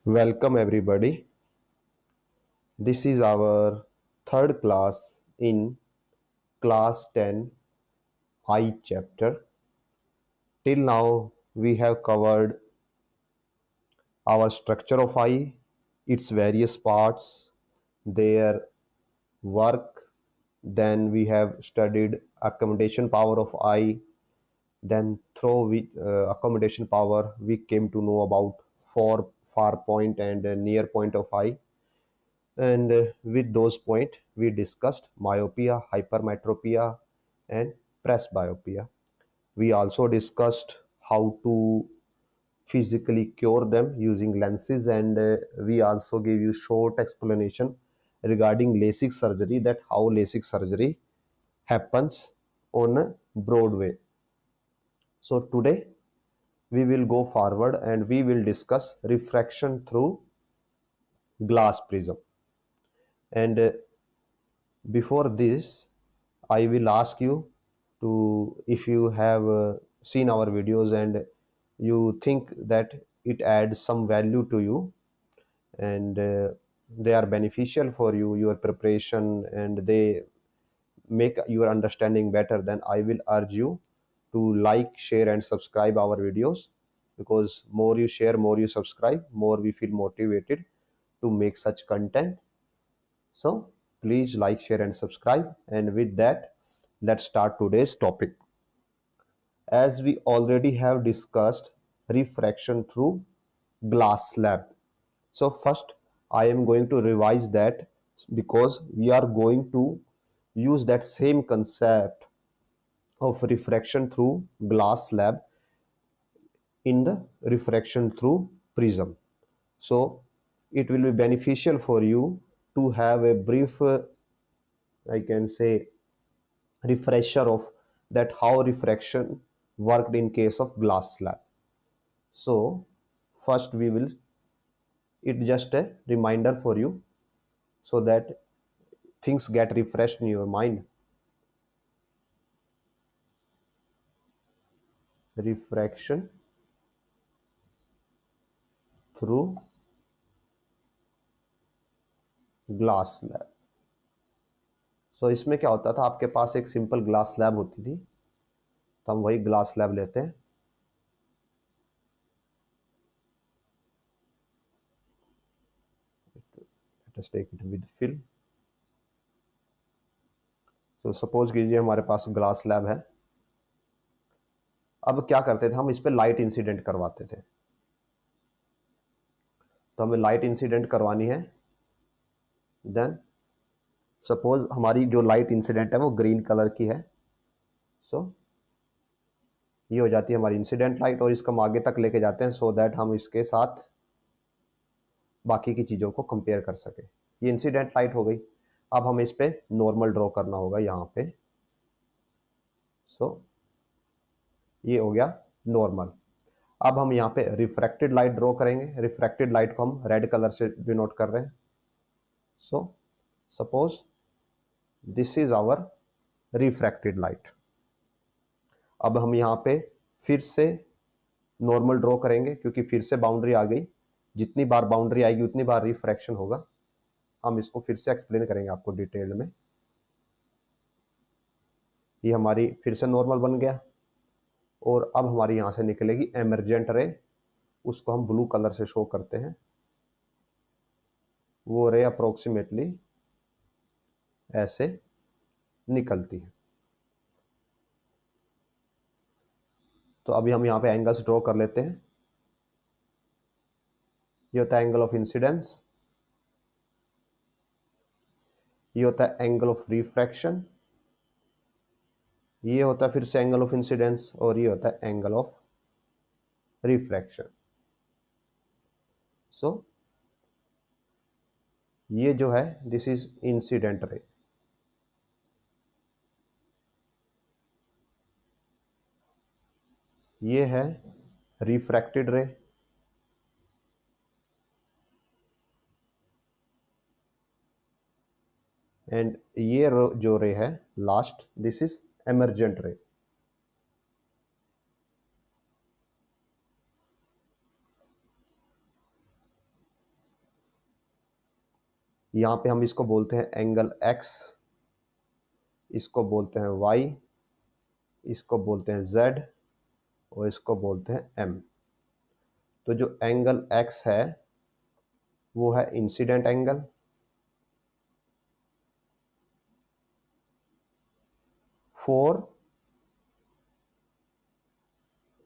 Welcome everybody. This is our third class in class 10 I chapter. Till now we have covered our structure of I, its various parts, their work. Then we have studied accommodation power of I. Then through accommodation power we came to know about far point and near point of I. And with those points, we discussed myopia, hypermetropia, and presbyopia. We also discussed how to physically cure them using lenses, and we also gave you short explanation regarding LASIK surgery, that how LASIK surgery happens on a broad way. So today we will go forward and we will discuss refraction through glass prism. And before this, I will ask you to, if you have seen our videos and you think that it adds some value to you, and they are beneficial for you, your preparation, and they make your understanding better, then I will urge you to like, share, and subscribe our videos, because more you share, more you subscribe, more we feel motivated to make such content. So please like, share, and subscribe. And with that, let's start today's topic. As we already have discussed refraction through glass slab. So first, I am going to revise that, because we are going to use that same concept of refraction through glass slab in the refraction through prism. So it will be beneficial for you to have a brief, I can say, refresher of that how refraction worked in case of glass slab. So first we will, it just a reminder for you so that things get refreshed in your mind. Refraction through glass slab. So इसमें क्या होता था, आपके पास एक simple glass slab होती थी, तो हम वही ग्लास स्लैब लेते हैं. Let us take it with fill. तो सपोज कीजिए हमारे पास ग्लास स्लैब है. अब क्या करते थे हम, इस पे लाइट इंसिडेंट करवाते थे. तो हमें लाइट इंसिडेंट करवानी है. देन सपोज हमारी जो लाइट इंसिडेंट है वो ग्रीन कलर की है. सो ये हो जाती है हमारी इंसिडेंट लाइट, और इसको हम आगे तक लेके जाते हैं सो दैट हम इसके साथ बाकी की चीज़ों को कंपेयर कर सके. ये इंसिडेंट लाइट हो गई. अब हमें इस पे नॉर्मल ड्रॉ करना होगा यहाँ पे. सो ये हो गया नॉर्मल. अब हम यहाँ पे रिफ्रैक्टेड लाइट ड्रॉ करेंगे. रिफ्रैक्टेड लाइट को हम रेड कलर से डिनोट कर रहे हैं. So suppose this is our refracted light. अब हम यहाँ पे फिर से नॉर्मल ड्रॉ करेंगे, क्योंकि फिर से बाउंड्री आ गई. जितनी बार बाउंड्री आएगी उतनी बार रिफ्रैक्शन होगा. हम इसको फिर से एक्सप्लेन करेंगे आपको डिटेल में. ये हमारी फिर से नॉर्मल बन गया, और अब हमारी यहाँ से निकलेगी एमरजेंट रे. उसको हम ब्लू कलर से शो करते हैं. वो रे अप्रोक्सीमेटली ऐसे निकलती है. तो अभी हम यहाँ पे एंगल्स ड्रॉ कर लेते हैं. ये होता है एंगल ऑफ इंसिडेंस, ये होता है एंगल ऑफ रिफ्रैक्शन, ये होता है फिर से एंगल ऑफ इंसिडेंस, और ये होता है एंगल ऑफ रिफ्रैक्शन. सो ये जो है दिस इज इंसिडेंट रे. ये है रिफ्रैक्टेड रे, एंड ये जो रे है लास्ट, दिस इज एमरजेंट रे. यहाँ पे हम इसको बोलते हैं एंगल x, इसको बोलते हैं y, इसको बोलते हैं z और इसको बोलते हैं m। तो जो एंगल x है वो है incident angle, for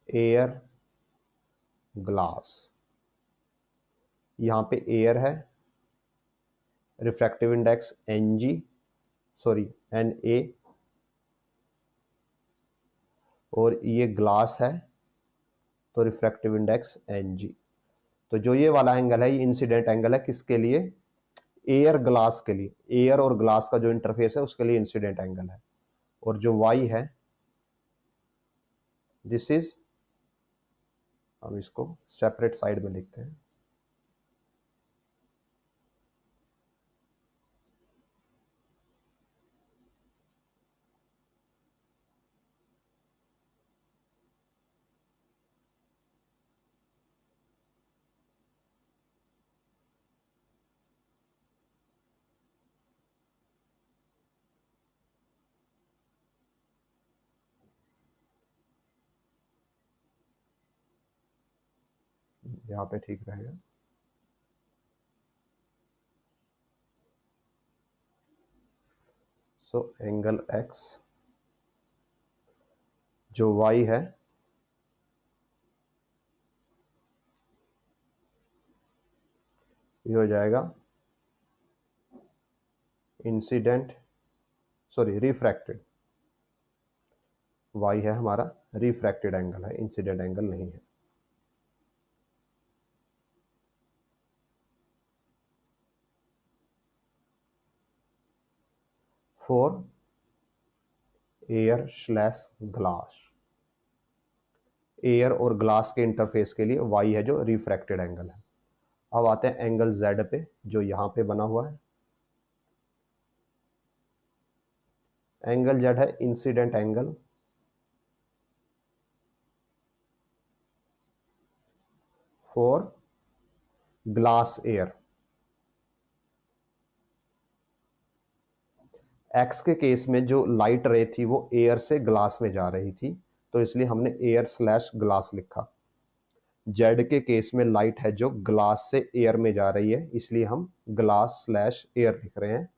air glass. यहाँ पे एयर है, रिफ्रैक्टिव इंडेक्स Na, और ये ग्लास है तो रिफ्रैक्टिव इंडेक्स Ng। तो जो ये वाला एंगल है ये इंसिडेंट एंगल है, किसके लिए? एयर ग्लास के लिए। एयर और ग्लास का जो इंटरफेस है उसके लिए इंसिडेंट एंगल है। और जो y है दिस इज, हम इसको सेपरेट साइड में लिखते हैं, यहाँ पे ठीक रहेगा। सो एंगल x जो y है ये हो जाएगा इंसिडेंट, रिफ्रैक्टेड। y है हमारा रिफ्रैक्टेड एंगल है, इंसिडेंट एंगल नहीं है। For air slash glass, air और ग्लास के इंटरफेस के लिए y है जो रिफ्रैक्टेड एंगल है। अब आते हैं एंगल z पे जो यहाँ पे बना हुआ है। एंगल z है incident angle for glass air. X के केस में जो लाइट रे थी वो एयर से ग्लास में जा रही थी, तो इसलिए हमने एयर स्लैश ग्लास लिखा। जेड के केस में लाइट है जो ग्लास से एयर में जा रही है, इसलिए हम ग्लास स्लैश एयर लिख रहे हैं।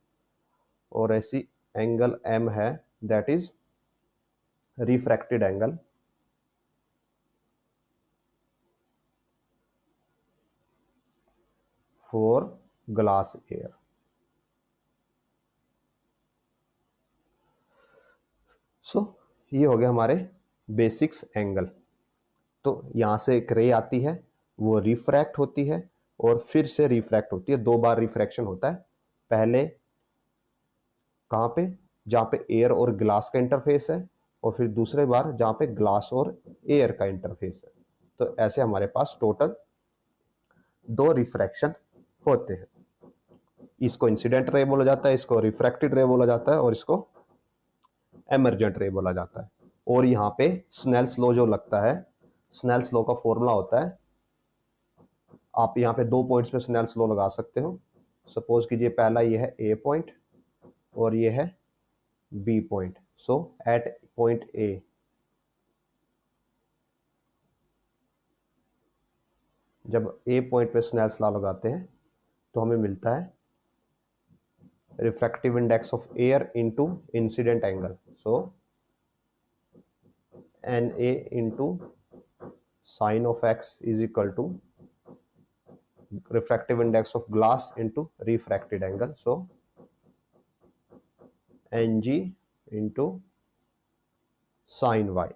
और ऐसी एंगल एम है that is refracted angle for glass air. So ये हो गया हमारे बेसिक्स एंगल। तो यहां से एक रे आती है, वो रिफ्रैक्ट होती है और फिर से रिफ्रैक्ट होती है। 2 बार रिफ्रैक्शन होता है, पहले कहां पे? जहां पे एयर और ग्लास का इंटरफेस है, और फिर दूसरे बार जहां पे ग्लास और एयर का इंटरफेस है। तो ऐसे हमारे पास टोटल 2 रिफ्रैक्शन होते हैं। इसको इंसिडेंट रे बोला जाता है, इसको रिफ्रैक्टेड रे बोला जाता है, और इसको एमर्जेंट रे बोला जाता है। और यहाँ पे स्नेल्स लॉ जो लगता है, स्नेल्स लॉ का फॉर्मूला होता है, आप यहाँ पे 2 पॉइंट्स पे स्नेल्स लॉ लगा सकते हो। सपोज कीजिए पहला ये है ए पॉइंट और ये है B point. So at point A, जब ए पॉइंट पे स्नेल्स लॉ लगाते हैं तो हमें मिलता है refractive index of air into incident angle. So N A into sine of X is equal to refractive index of glass into refracted angle, so Ng into sin y।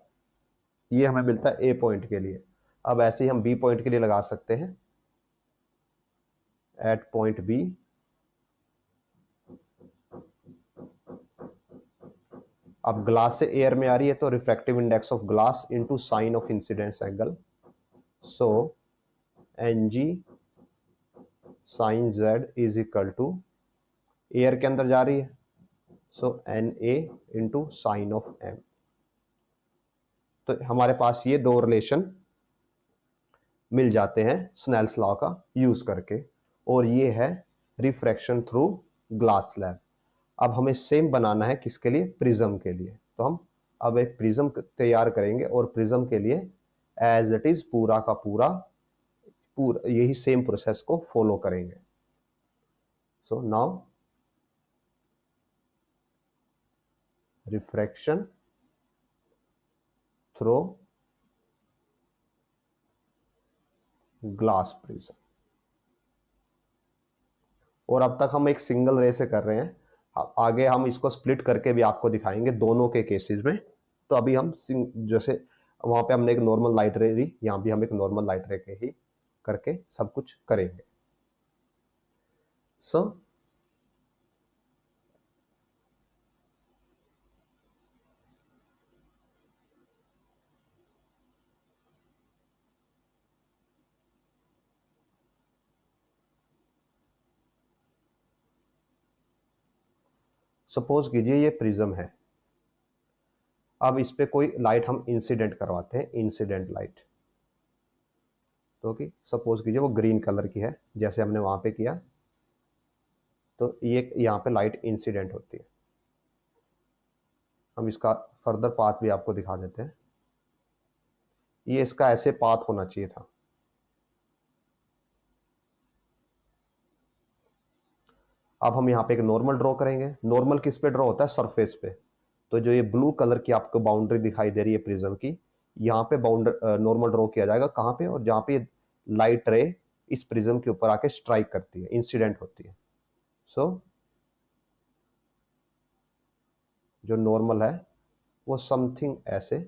ये हमें मिलता है ए पॉइंट के लिए। अब ऐसे ही हम बी पॉइंट के लिए लगा सकते हैं, एट पॉइंट बी अब ग्लास से एयर में आ रही है तो refractive index of glass into sine of incidence angle, so Ng sine z is equal to, air के अंदर जा रही है, so Na into sine of m। तो हमारे पास ये 2 रिलेशन मिल जाते हैं स्नेल्स लॉ का यूज करके। और ये है रिफ्रैक्शन थ्रू ग्लास स्लैब। अब हमें सेम बनाना है किसके लिए, प्रिज्म के लिए। तो हम अब एक प्रिज्म तैयार करेंगे और प्रिज्म के लिए एज इट इज पूरा का पूरा यही सेम प्रोसेस को फॉलो करेंगे। So now refraction through glass prism. और अब तक हम एक सिंगल रे से कर रहे हैं, अब आगे हम इसको स्प्लिट करके भी आपको दिखाएंगे दोनों के केसेस में। तो अभी हम जैसे वहां पे हमने एक नॉर्मल लाइट रे ली, यहां भी हम एक नॉर्मल लाइट रे के ही करके सब कुछ करेंगे। सो सपोज कीजिए ये प्रिज्म है, अब इस पे कोई लाइट हम इंसिडेंट करवाते हैं, इंसिडेंट लाइट। तो कि सपोज कीजिए वो ग्रीन कलर की है जैसे हमने वहां पे किया, तो ये यहाँ पे लाइट इंसिडेंट होती है। हम इसका फर्दर पाथ भी आपको दिखा देते हैं। ये इसका ऐसे पाथ होना चाहिए था। अब हम यहाँ पे एक नॉर्मल ड्रॉ करेंगे। नॉर्मल किस पे ड्रॉ होता है, सरफेस पे। तो जो ये ब्लू कलर की आपको बाउंड्री दिखाई दे रही है प्रिज्म की, यहाँ पे बाउंड्री नॉर्मल ड्रॉ किया जाएगा कहाँ पे, और जहाँ पे लाइट रे इस प्रिज्म के ऊपर आके स्ट्राइक करती है, इंसिडेंट होती है। सो जो नॉर्मल है वो समथिंग ऐसे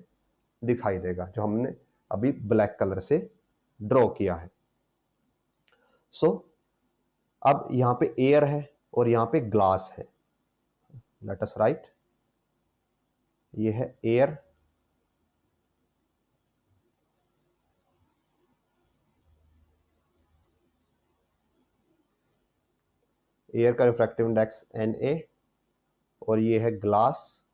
दिखाई देगा जो हमने अभी ब्लैक कलर से ड्रॉ किया है। सो अब यहाँ पे एयर है और यहाँ पे ग्लास है। लेट अस राइट, ये है एयर, एयर का रिफ्रैक्टिव इंडेक्स Na, और ये है ग्लास,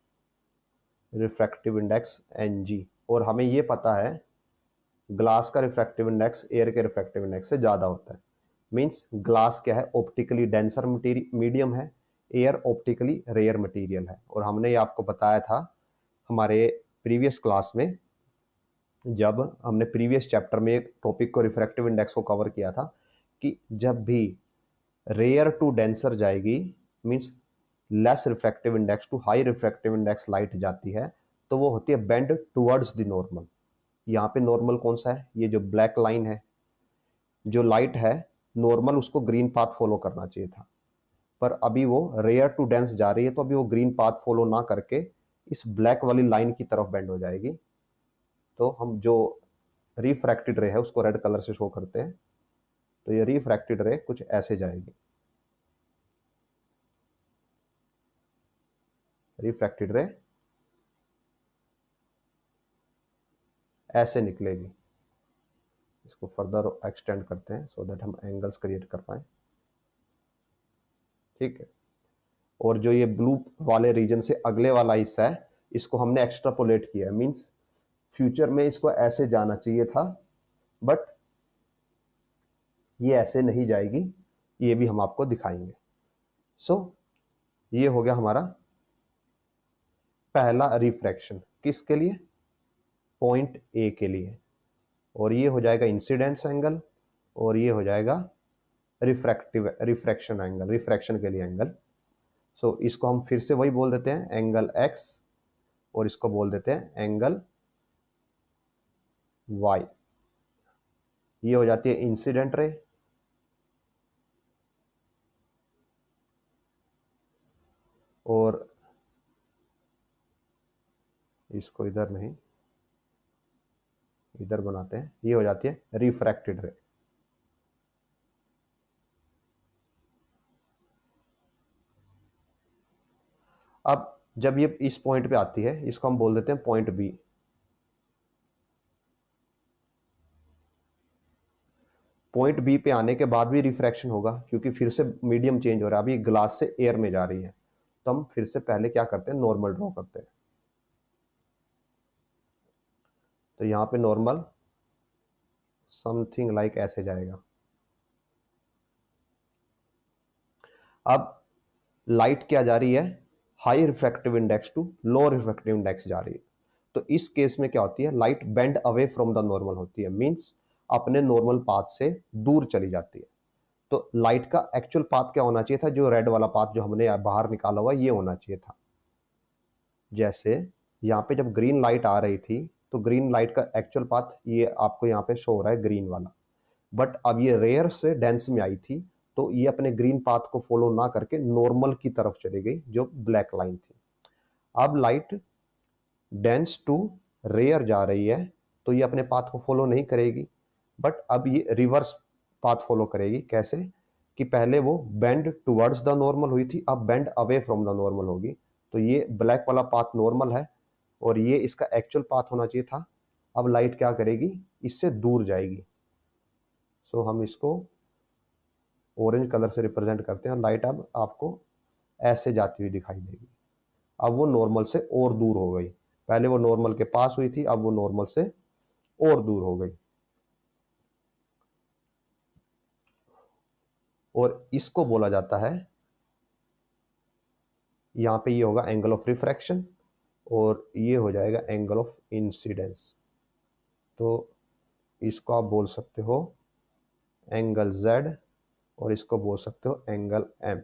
रिफ्रैक्टिव इंडेक्स Ng। और हमें ये पता है ग्लास का रिफ्रैक्टिव इंडेक्स एयर के रिफ्रैक्टिव इंडेक्स से ज़्यादा होता है। मीन्स ग्लास क्या है, ऑप्टिकली डेंसर मीडियम है, एयर ऑप्टिकली रेयर मटेरियल है। और हमने ये आपको बताया था हमारे प्रीवियस क्लास में, जब हमने प्रीवियस चैप्टर में एक टॉपिक को रिफ्रैक्टिव इंडेक्स को कवर किया था, कि जब भी रेयर टू डेंसर जाएगी, means less refractive index to high refractive index light जाती है, तो वो होती है बेंड टुवर्ड्स द नॉर्मल। यहाँ पे नॉर्मल कौन सा है, ये जो ब्लैक लाइन है, जो लाइट है नॉर्मल उसको ग्रीन पाथ फॉलो करना चाहिए था, पर अभी वो रेयर टू डेंस जा रही है, तो अभी वो ग्रीन पाथ फॉलो ना करके इस ब्लैक वाली लाइन की तरफ बेंड हो जाएगी। तो हम जो रिफ्रैक्टेड रे है उसको रेड कलर से शो करते हैं। तो ये रिफ्रैक्टेड रे कुछ ऐसे जाएगी, रिफ्रैक्टेड रे ऐसे निकलेगी। इसको फर्दर एक्सटेंड करते हैं सो दैट हम एंगल्स क्रिएट कर पाए। ठीक है, और जो ये ब्लू वाले रीजन से अगले वाला हिस्सा है, इसको हमने एक्स्ट्रापोलेट किया है। मींस फ्यूचर में इसको ऐसे जाना चाहिए था, बट ये ऐसे नहीं जाएगी, ये भी हम आपको दिखाएंगे। सो ये हो गया हमारा पहला रिफ्रैक्शन, किसके लिए, पॉइंट ए के लिए। और ये हो जाएगा इंसिडेंस एंगल, और ये हो जाएगा रिफ्रैक्शन एंगल, रिफ्रैक्शन के लिए एंगल। सो इसको हम फिर से वही बोल देते हैं एंगल एक्स, और इसको बोल देते हैं एंगल वाई। ये हो जाती है इंसिडेंट रे, और इसको इधर नहीं इधर बनाते हैं, ये हो जाती है रिफ्रैक्टेड रे। अब जब ये इस पॉइंट पे आती है, इसको हम बोल देते हैं पॉइंट बी। पॉइंट बी पे आने के बाद भी रिफ्रैक्शन होगा, क्योंकि फिर से मीडियम चेंज हो रहा है, अभी ग्लास से एयर में जा रही है। तो हम फिर से पहले क्या करते हैं, नॉर्मल ड्रॉ करते हैं। तो यहाँ पे नॉर्मल समथिंग लाइक ऐसे जाएगा। अब लाइट क्या जा रही है, high refractive index to low refractive index जा रही है। तो इस केस में क्या होती है, light bend away from the normal होती है, मींस अपने नॉर्मल पाथ से दूर चली जाती है। तो लाइट का एक्चुअल पाथ क्या होना चाहिए था, जो रेड वाला पाथ जो हमने बाहर निकाला हुआ ये होना चाहिए था। जैसे यहाँ पे जब ग्रीन लाइट आ रही थी तो ग्रीन लाइट का एक्चुअल पाथ ये आपको यहाँ पे शो हो रहा है ग्रीन वाला, बट अब ये रेयर से डेंस में आई थी तो ये अपने ग्रीन पाथ को फॉलो ना करके नॉर्मल की तरफ चली गई जो ब्लैक लाइन थी। अब लाइट डेंस टू रेयर जा रही है तो ये अपने पाथ को फॉलो नहीं करेगी, बट अब ये रिवर्स पाथ फॉलो करेगी। कैसे कि पहले वो बेंड टुवर्ड्स द नॉर्मल हुई थी, अब bend away from the normal होगी। तो ये ब्लैक वाला पाथ नॉर्मल है और ये इसका एक्चुअल पाथ होना चाहिए था। अब लाइट क्या करेगी, इससे दूर जाएगी। सो हम इसको ऑरेंज कलर से रिप्रेजेंट करते हैं। लाइट अब आपको ऐसे जाती हुई दिखाई देगी। अब वो नॉर्मल से और दूर हो गई, पहले वो नॉर्मल के पास हुई थी, अब वो नॉर्मल से और दूर हो गई। और इसको बोला जाता है, यहां पे ये होगा एंगल ऑफ रिफ्रैक्शन और ये हो जाएगा एंगल ऑफ इंसिडेंस। तो इसको आप बोल सकते हो एंगल Z और इसको बोल सकते हो एंगल M,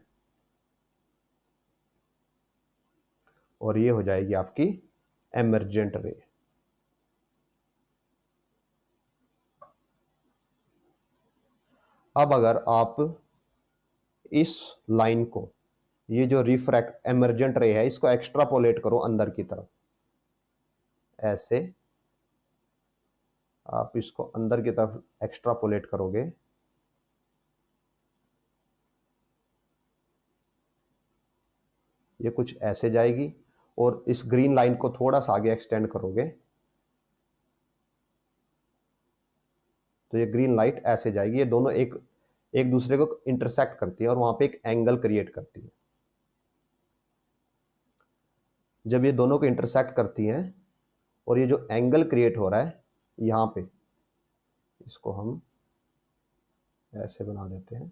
और ये हो जाएगी आपकी एमर्जेंट रे। अब अगर आप इस लाइन को, ये जो रिफ्रैक्ट एमर्जेंट रे है, इसको एक्स्ट्रापोलेट करो अंदर की तरफ, ऐसे आप इसको अंदर की तरफ एक्स्ट्रापोलेट करोगे ये कुछ ऐसे जाएगी, और इस ग्रीन लाइन को थोड़ा सा आगे एक्सटेंड करोगे तो ये ग्रीन लाइट ऐसे जाएगी। ये दोनों एक एक दूसरे को इंटरसेक्ट करती है और वहां पे एक एंगल क्रिएट करती है। जब ये दोनों को इंटरसेक्ट करती हैं और ये जो एंगल क्रिएट हो रहा है यहां पे, इसको हम ऐसे बना देते हैं।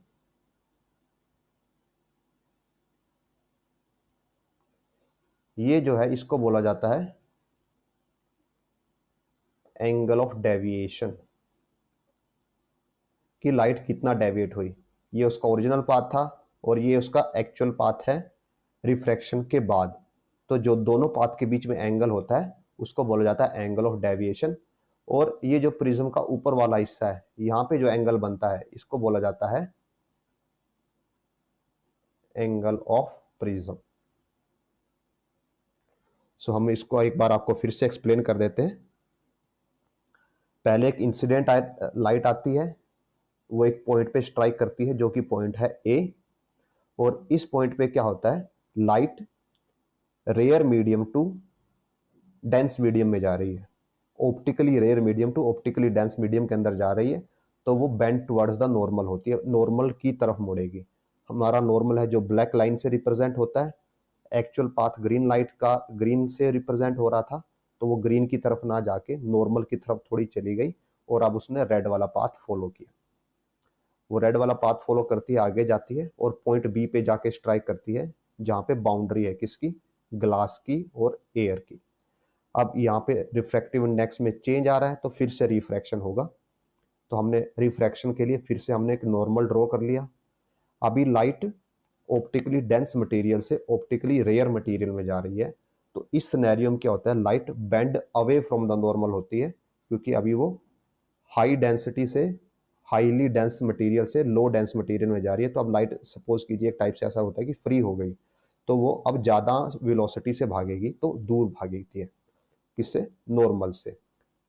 ये जो है इसको बोला जाता है एंगल ऑफ डेविएशन, कि लाइट कितना डेविएट हुई। ये उसका ओरिजिनल पाथ था और ये उसका एक्चुअल पाथ है रिफ्रैक्शन के बाद। तो जो दोनों पाथ के बीच में एंगल होता है उसको बोला जाता है एंगल ऑफ डेविएशन। और ये जो प्रिज्म का ऊपर वाला हिस्सा है, यहाँ पे जो एंगल बनता है इसको बोला जाता है एंगल ऑफ प्रिज्म। सो हम इसको एक बार आपको फिर से एक्सप्लेन कर देते हैं। पहले एक इंसिडेंट लाइट आती है, वो एक पॉइंट पे स्ट्राइक करती है जो कि पॉइंट है ए, और इस पॉइंट पे क्या होता है, light rare medium to dense medium में जा रही है, optically rare medium to optically dense medium के अंदर जा रही है। तो वो बेंड टुवर्ड्स द नॉर्मल होती है, नॉर्मल की तरफ मुड़ेगी। हमारा नॉर्मल है जो ब्लैक लाइन से रिप्रेजेंट होता है, एक्चुअल पाथ ग्रीन लाइट का ग्रीन से रिप्रेजेंट हो रहा था, तो वो ग्रीन की तरफ ना जाके नॉर्मल की तरफ थोड़ी चली गई और अब उसने रेड वाला पाथ फॉलो किया। वो रेड वाला पाथ फॉलो करती है, आगे जाती है और पॉइंट बी पे जाके स्ट्राइक करती है जहां पे बाउंड्री है किसकी, ग्लास की और एयर की। अब यहाँ पे रिफ्रैक्टिव इंडेक्स में चेंज आ रहा है तो फिर से रिफ्रैक्शन होगा। तो हमने रिफ्रैक्शन के लिए फिर से हमने एक नॉर्मल ड्रॉ कर लिया। अभी लाइट ऑप्टिकली डेंस मटेरियल से ऑप्टिकली रेयर मटेरियल में जा रही है। तो इस सिनेरियो में क्या होता है, light bend away from the normal होती है, क्योंकि अभी वो हाई डेंसिटी से हाईली डेंस मटेरियल से लो डेंस मटेरियल में जा रही है। तो अब लाइट सपोज कीजिए एक टाइप से ऐसा होता है कि फ्री हो गई, तो वो अब ज़्यादा वेलोसिटी से भागेगी, तो दूर भागती है किससे, नॉर्मल से।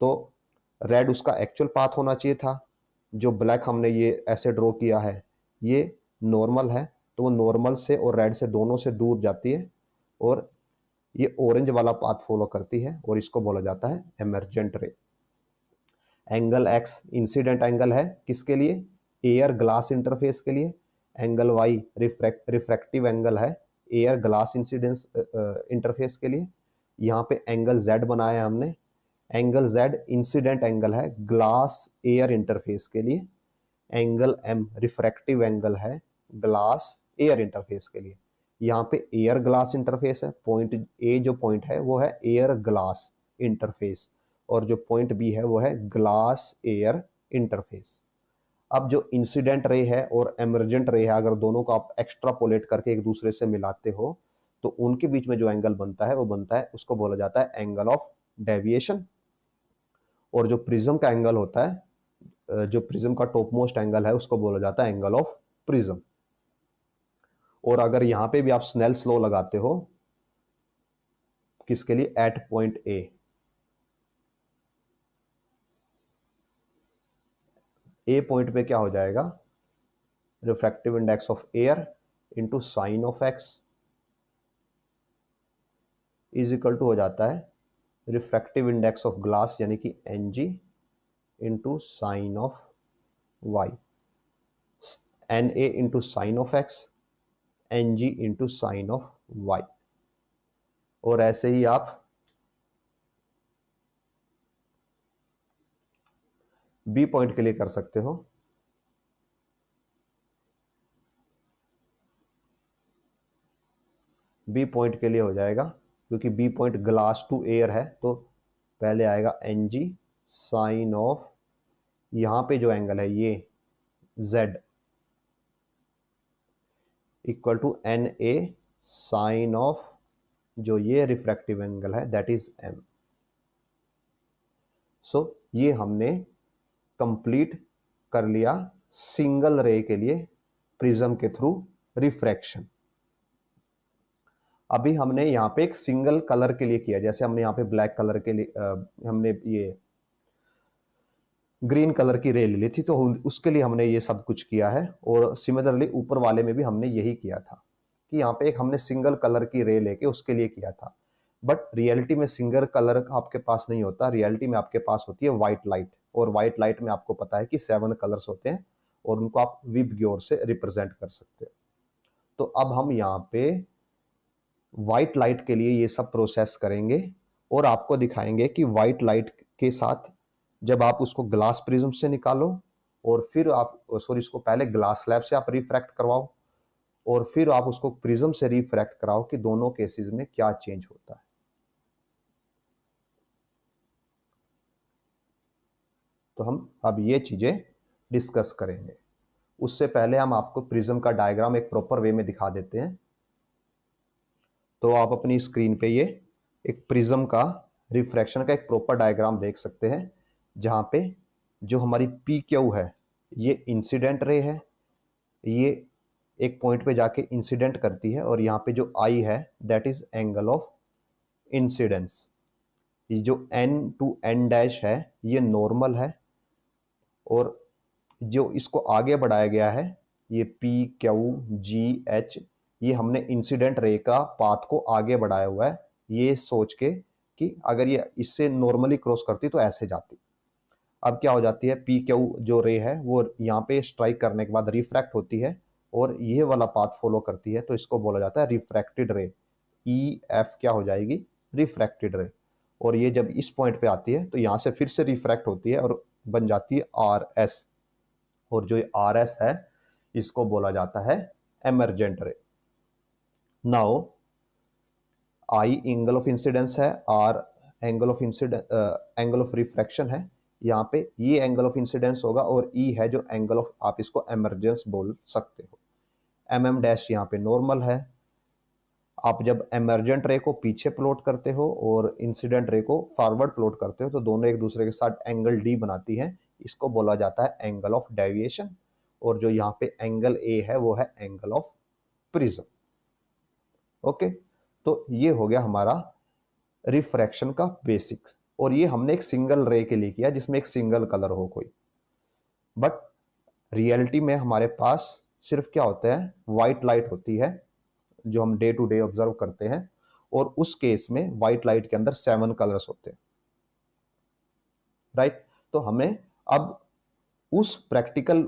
तो रेड उसका एक्चुअल पाथ होना चाहिए था, जो ब्लैक हमने ये ऐसे ड्रॉ किया है ये नॉर्मल है, तो वो नॉर्मल से और रेड से दोनों से दूर जाती है और ये ऑरेंज वाला पाथ फॉलो करती है और इसको बोला जाता है एमर्जेंट रे। एंगल एक्स इंसिडेंट एंगल है किसके लिए, एयर ग्लास इंटरफेस के लिए। एंगल वाई रिफ्रैक्टिव एंगल है एयर ग्लास इंसिडेंस इंटरफेस के लिए। यहाँ पे एंगल Z बनाया हमने, एंगल Z इंसिडेंट एंगल है ग्लास एयर इंटरफेस के लिए। एंगल M रिफ्रैक्टिव एंगल है ग्लास एयर इंटरफेस के लिए। यहाँ पे एयर ग्लास इंटरफेस है, पॉइंट ए जो पॉइंट है वो है एयर ग्लास इंटरफेस, और जो पॉइंट बी है वो है ग्लास एयर इंटरफेस। अब जो इंसिडेंट रे है और एमर्जेंट रे है, अगर दोनों को आप एक्स्ट्रापोलेट करके एक दूसरे से मिलाते हो तो उनके बीच में जो एंगल बनता है वो बनता है, उसको बोला जाता है एंगल ऑफ डेविएशन। और जो प्रिज्म का एंगल होता है, जो प्रिज्म का टॉप मोस्ट एंगल है, उसको बोला जाता है एंगल ऑफ प्रिज्म। और अगर यहां पे भी आप स्नेल्स लॉ लगाते हो, किसके लिए, एट पॉइंट ए पॉइंट पे क्या हो जाएगा, refractive index of air into sine of X is equal to हो जाता है रिफ्रैक्टिव इंडेक्स ऑफ ग्लास यानी कि N G into sine of Y, N A into sine of X, N G into sine of Y. और ऐसे ही आप B point के लिए कर सकते हो। बी पॉइंट के लिए हो जाएगा, क्योंकि B point glass to air है, तो पहले आएगा एन जी साइन ऑफ, यहां पे जो एंगल है ये z equal to N A sine of जो ये रिफ्रैक्टिव एंगल है दैट इज m। सो ये हमने कंप्लीट कर लिया सिंगल रे के लिए प्रिज्म के थ्रू रिफ्रैक्शन। अभी हमने यहाँ पे एक सिंगल कलर के लिए किया, जैसे हमने यहाँ पे ब्लैक कलर के लिए हमने ये ग्रीन कलर की रे ले ली थी, तो उसके लिए हमने ये सब कुछ किया है। और सिमिलरली ऊपर वाले में भी हमने यही किया था कि यहाँ पे एक हमने सिंगल कलर की रे लेके उसके लिए किया था। बट रियलिटी में सिंगल कलर आपके पास नहीं होता, रियलिटी में आपके पास होती है व्हाइट लाइट, और व्हाइट लाइट में आपको पता है कि 7 कलर्स होते हैं और उनको आप विबग्योर से रिप्रेजेंट कर सकते हो। तो अब हम यहाँ पे व्हाइट लाइट के लिए ये सब प्रोसेस करेंगे और आपको दिखाएंगे कि व्हाइट लाइट के साथ जब आप उसको ग्लास प्रिज्म से निकालो और फिर आप इसको पहले ग्लास स्लैब से आप रिफ्रैक्ट करवाओ और फिर आप उसको प्रिज्म से रिफ्रैक्ट कराओ कि दोनों केसेस में क्या चेंज होता है। तो हम अब ये चीजें डिस्कस करेंगे। उससे पहले हम आपको प्रिज्म का डायग्राम एक प्रॉपर वे में दिखा देते हैं। तो आप अपनी स्क्रीन पे ये एक प्रिज्म का रिफ्रैक्शन का एक प्रॉपर डायग्राम देख सकते हैं, जहां पे जो हमारी पी क्यू है ये इंसिडेंट रे है, ये एक पॉइंट पे जाके इंसिडेंट करती है, और यहाँ पे जो आई है that is angle of incidence. ये जो एन टू एन डैश है ये नॉर्मल है, और जो इसको आगे बढ़ाया गया है ये पी क्यू जी एच, ये हमने इंसिडेंट रे का पाथ को आगे बढ़ाया हुआ है, ये सोच के कि अगर ये इससे नॉर्मली क्रॉस करती तो ऐसे जाती। अब क्या हो जाती है, पी क्यू जो रे है वो यहाँ पे स्ट्राइक करने के बाद रिफ्रैक्ट होती है और ये वाला पाथ फॉलो करती है, तो इसको बोला जाता है रिफ्रैक्टेड रे। ई एफ क्या हो जाएगी, रिफ्रैक्टेड रे। और ये जब इस पॉइंट पे आती है तो यहाँ से फिर से रिफ्रैक्ट होती है और बन जाती है आर एस, और जो आर एस है इसको बोला जाता है emergent ray. Now I angle of incidence है, R angle of angle of refraction है, यहाँ पे ये एंगल ऑफ इंसिडेंस होगा, और ई है जो एंगल ऑफ, आप इसको एमर्जेंस बोल सकते हो। एम डैश यहाँ पे नॉर्मल है। आप जब एमर्जेंट रे को पीछे प्लॉट करते हो और इंसिडेंट रे को फॉरवर्ड प्लॉट करते हो तो दोनों एक दूसरे के साथ एंगल डी बनाती हैं, इसको बोला जाता है एंगल ऑफ डेविएशन। और जो यहाँ पे एंगल ए है वो है एंगल ऑफ प्रिज्म। ओके, तो ये हो गया हमारा रिफ्रैक्शन का बेसिक्स, और ये हमने एक सिंगल रे के लिए किया जिसमें एक सिंगल कलर हो कोई। बट रियलिटी में हमारे पास सिर्फ क्या होता है, व्हाइट लाइट होती है जो हम डे टू डे ऑब्जर्व करते हैं, और उस केस में व्हाइट लाइट के अंदर 7 कलर्स होते हैं, राइट। तो हमें अब उस प्रैक्टिकल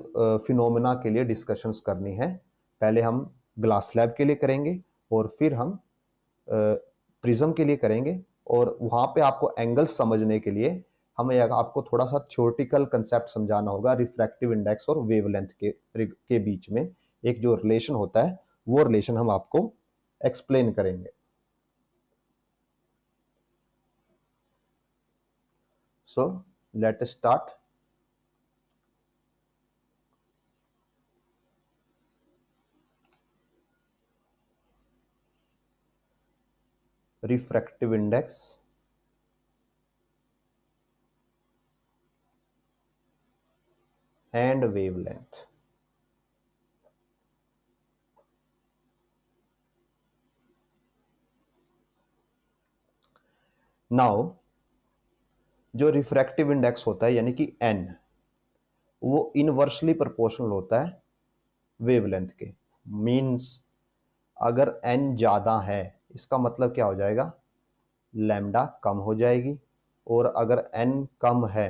फिनोमेना के लिए डिस्कशंस करनी है। पहले हम ग्लास स्लैब के लिए करेंगे और फिर हम प्रिज्म के लिए करेंगे, और वहां पे आपको एंगल्स समझने के लिए हमें आपको थोड़ा सा थ्योरेटिकल कंसेप्ट समझाना होगा रिफ्रैक्टिव इंडेक्स और वेवलेंथ के बीच में एक जो रिलेशन होता है वो रिलेशन हम आपको एक्सप्लेन करेंगे। So let start. Refractive index and wavelength। Now जो रिफ्रैक्टिव इंडेक्स होता है यानी कि n, वो इनवर्सली प्रोपोर्शनल होता है वेवलेंथ के। मींस अगर n ज्यादा है इसका मतलब क्या हो जाएगा, लैम्डा कम हो जाएगी, और अगर n कम है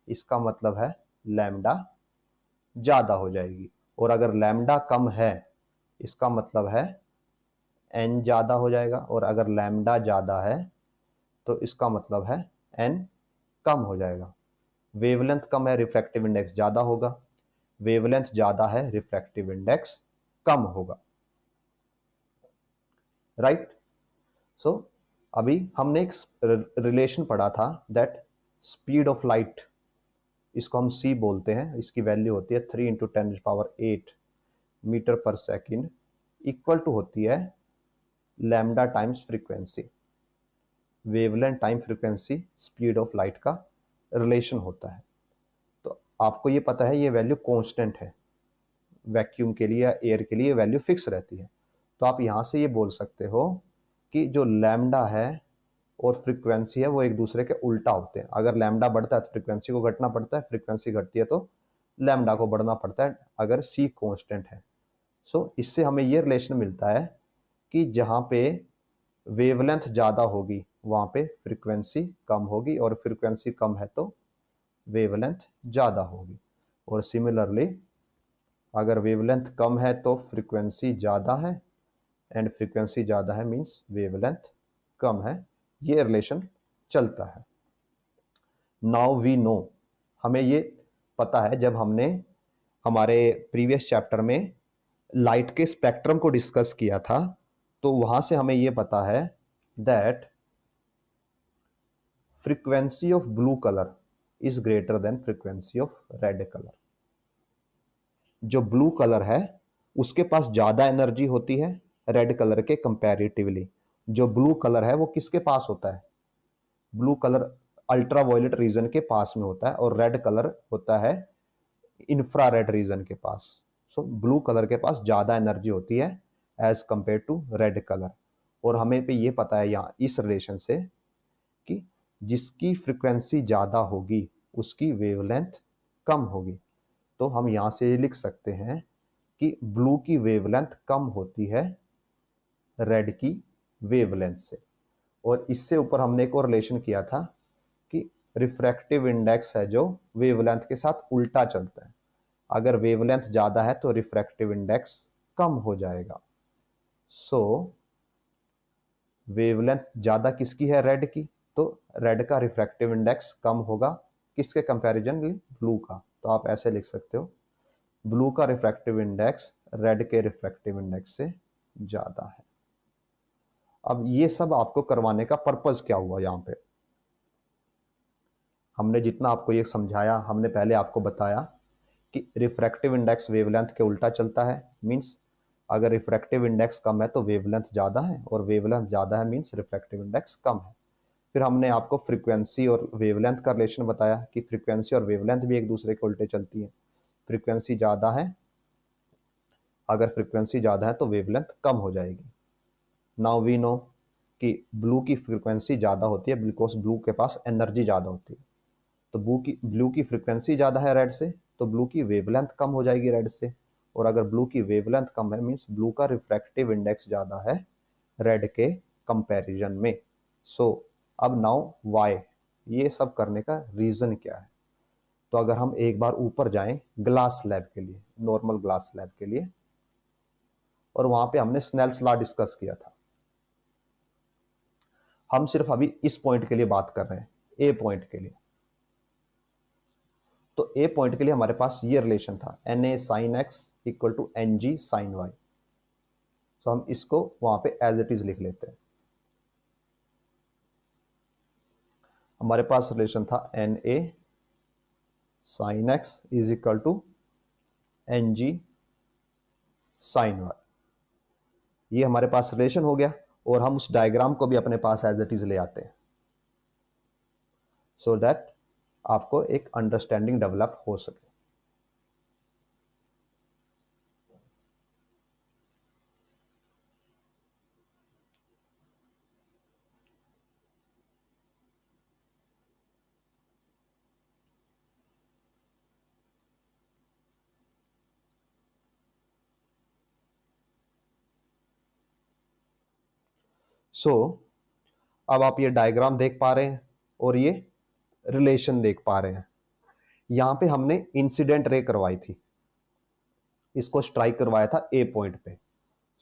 इसका मतलब है लैम्डा ज्यादा हो जाएगी, और अगर लैम्डा कम है इसका मतलब है n ज्यादा हो जाएगा, और अगर लैम्डा ज्यादा है तो इसका मतलब है n कम हो जाएगा। वेवलेंथ कम है, रिफ्रैक्टिव इंडेक्स ज्यादा होगा, वेवलेंथ ज्यादा है, रिफ्रैक्टिव इंडेक्स कम होगा। राइट। सो अभी हमने एक रिलेशन पढ़ा था दैट स्पीड ऑफ लाइट, इसको हम c बोलते हैं, इसकी वैल्यू होती है 3 × 10⁸ मीटर पर सेकेंड, इक्वल टू होती है lambda times frequency. Wavelength time frequency speed of light का रिलेशन होता है। तो आपको ये पता है ये वैल्यू कांस्टेंट है, वैक्यूम के लिए या एयर के लिए वैल्यू फिक्स रहती है। तो आप यहाँ से ये बोल सकते हो कि जो लैम्डा है और फ्रीक्वेंसी है वो एक दूसरे के उल्टा होते हैं। अगर लैम्डा बढ़ता है तो फ्रीक्वेंसी को घटना पड़ता है, फ्रीक्वेंसी घटती है तो लैम्डा को बढ़ना पड़ता है, अगर सी कांस्टेंट है। सो इससे हमें ये रिलेशन मिलता है कि जहाँ पे वेवलेंथ ज़्यादा होगी वहाँ पे फ्रीक्वेंसी कम होगी, और फ्रीक्वेंसी कम है तो वेवलेंथ ज़्यादा होगी। और सिमिलरली अगर वेवलेंथ कम है तो फ्रीक्वेंसी ज़्यादा है, एंड फ्रीक्वेंसी ज़्यादा है मीन्स वेवलेंथ कम है। ये रिलेशन चलता है। नाउ वी नो, हमें ये पता है जब हमने हमारे प्रीवियस चैप्टर में लाइट के स्पेक्ट्रम को डिस्कस किया था, तो वहां से हमें ये पता है that frequency of blue colour is greater then frequency of red colour. जो ब्लू कलर है उसके पास ज्यादा एनर्जी होती है रेड कलर के कंपैरेटिवली। जो ब्लू कलर है वो किसके पास होता है, ब्लू कलर अल्ट्रावायलेट रीजन के पास में होता है, और रेड कलर होता है इंफ्रारेड रीजन के पास। सो ब्लू कलर के पास ज्यादा एनर्जी होती है as compare to red colour. और हमें पे ये पता है यहाँ इस रिलेशन से कि जिसकी फ्रीक्वेंसी ज्यादा होगी उसकी वेवलेंथ कम होगी। तो हम यहाँ से लिख सकते हैं कि ब्लू की वेवलेंथ कम होती है रेड की वेवलेंथ से। और इससे ऊपर हमने एक और रिलेशन किया था कि रिफ्रैक्टिव इंडेक्स है जो वेवलेंथ के साथ उल्टा चलता है। अगर वेवलेंथ ज्यादा है तो रिफ्रैक्टिव इंडेक्स कम हो जाएगा। सो वेवलेंथ ज्यादा किसकी है, रेड की, तो रेड का रिफ्रैक्टिव इंडेक्स कम होगा किसके कंपैरिजन में, ब्लू का। तो आप ऐसे लिख सकते हो ब्लू का रिफ्रैक्टिव इंडेक्स रेड के रिफ्रैक्टिव इंडेक्स से ज्यादा है। अब ये सब आपको करवाने का पर्पस क्या हुआ, यहाँ पे हमने जितना आपको ये समझाया, हमने पहले आपको बताया कि रिफ्रैक्टिव इंडेक्स वेवलेंथ के उल्टा चलता है। मींस अगर रिफ्रैक्टिव इंडेक्स कम है तो वेवलेंथ ज़्यादा है, और वेवलेंथ ज़्यादा है मींस रिफ्रैक्टिव इंडेक्स कम है। फिर हमने आपको फ्रीक्वेंसी और वेवलेंथ का रिलेशन बताया कि फ्रीक्वेंसी और वेवलेंथ भी एक दूसरे के उल्टे चलती है। फ्रीक्वेंसी ज़्यादा है, अगर फ्रीक्वेंसी ज़्यादा है तो वेवलेंथ कम हो जाएगी। नाउ वी नो कि ब्लू की फ्रीक्वेंसी ज़्यादा होती है बिकॉज ब्लू के पास एनर्जी ज़्यादा होती है। तो ब्लू की फ्रीक्वेंसी ज़्यादा है रेड से, तो ब्लू की वेवलेंथ कम हो जाएगी रेड से। और अगर ब्लू की वेवलेंथ कम है मीन्स ब्लू का रिफ्रैक्टिव इंडेक्स ज़्यादा है रेड के कंपैरिजन में। सो अब नाउ वाई, ये सब करने का रीज़न क्या है। तो अगर हम एक बार ऊपर जाएं ग्लास स्लैब के लिए, नॉर्मल ग्लास स्लैब के लिए, और वहां पे हमने स्नेल्स लॉ डिस्कस किया था। हम सिर्फ अभी इस पॉइंट के लिए बात कर रहे हैं, ए पॉइंट के लिए। तो ए पॉइंट के लिए हमारे पास ये रिलेशन था Na sin x equal to Ng sin y। तो हम इसको वहां पे एज इट इज लिख लेते हैं। हमारे पास रिलेशन था N A sine X is equal to N G sine Y. ये हमारे पास रिलेशन हो गया और हम उस डायग्राम को भी अपने पास एज इट इज ले आते हैं सो दैट आपको एक अंडरस्टैंडिंग डेवलप हो सके। सो अब आप ये डायग्राम देख पा रहे हैं और ये रिलेशन देख पा रहे हैं। यहां पे हमने इंसिडेंट रे करवाई थी, इसको स्ट्राइक करवाया था ए पॉइंट पे।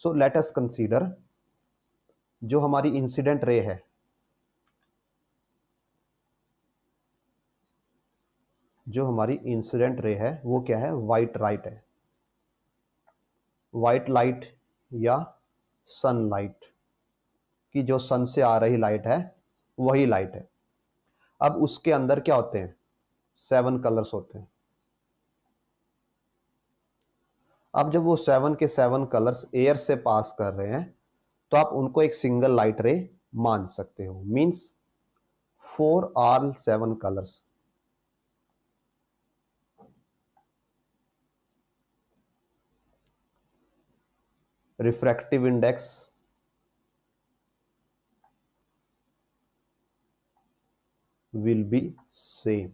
सो लेट अस कंसीडर जो हमारी इंसिडेंट रे है, जो हमारी इंसिडेंट रे है वो क्या है, व्हाइट लाइट है, व्हाइट लाइट या सनलाइट की जो सन से आ रही लाइट है वही लाइट है। अब उसके अंदर क्या होते हैं, 7 कलर्स होते हैं। अब जब वो 7 के 7 कलर्स एयर से पास कर रहे हैं तो आप उनको एक सिंगल लाइट रे मान सकते हो। Means for all 7 colours refractive index will be same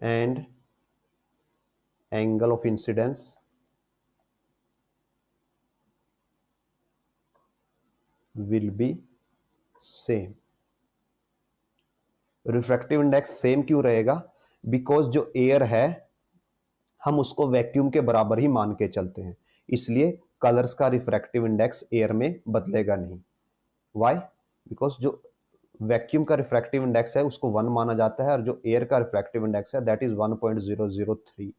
and angle of incidence will be same। Refractive index same क्यों रहेगा, बिकॉज जो एयर है हम उसको वैक्यूम के बराबर ही मान के चलते हैं, इसलिए कलर्स का रिफ्रैक्टिव इंडेक्स एयर में बदलेगा नहीं। व्हाई, बिकॉज जो वैक्यूम का रिफ्रैक्टिव इंडेक्स है उसको 1 माना जाता है और जो एयर का रिफ्रैक्टिव इंडेक्स है दैट इज 1.003।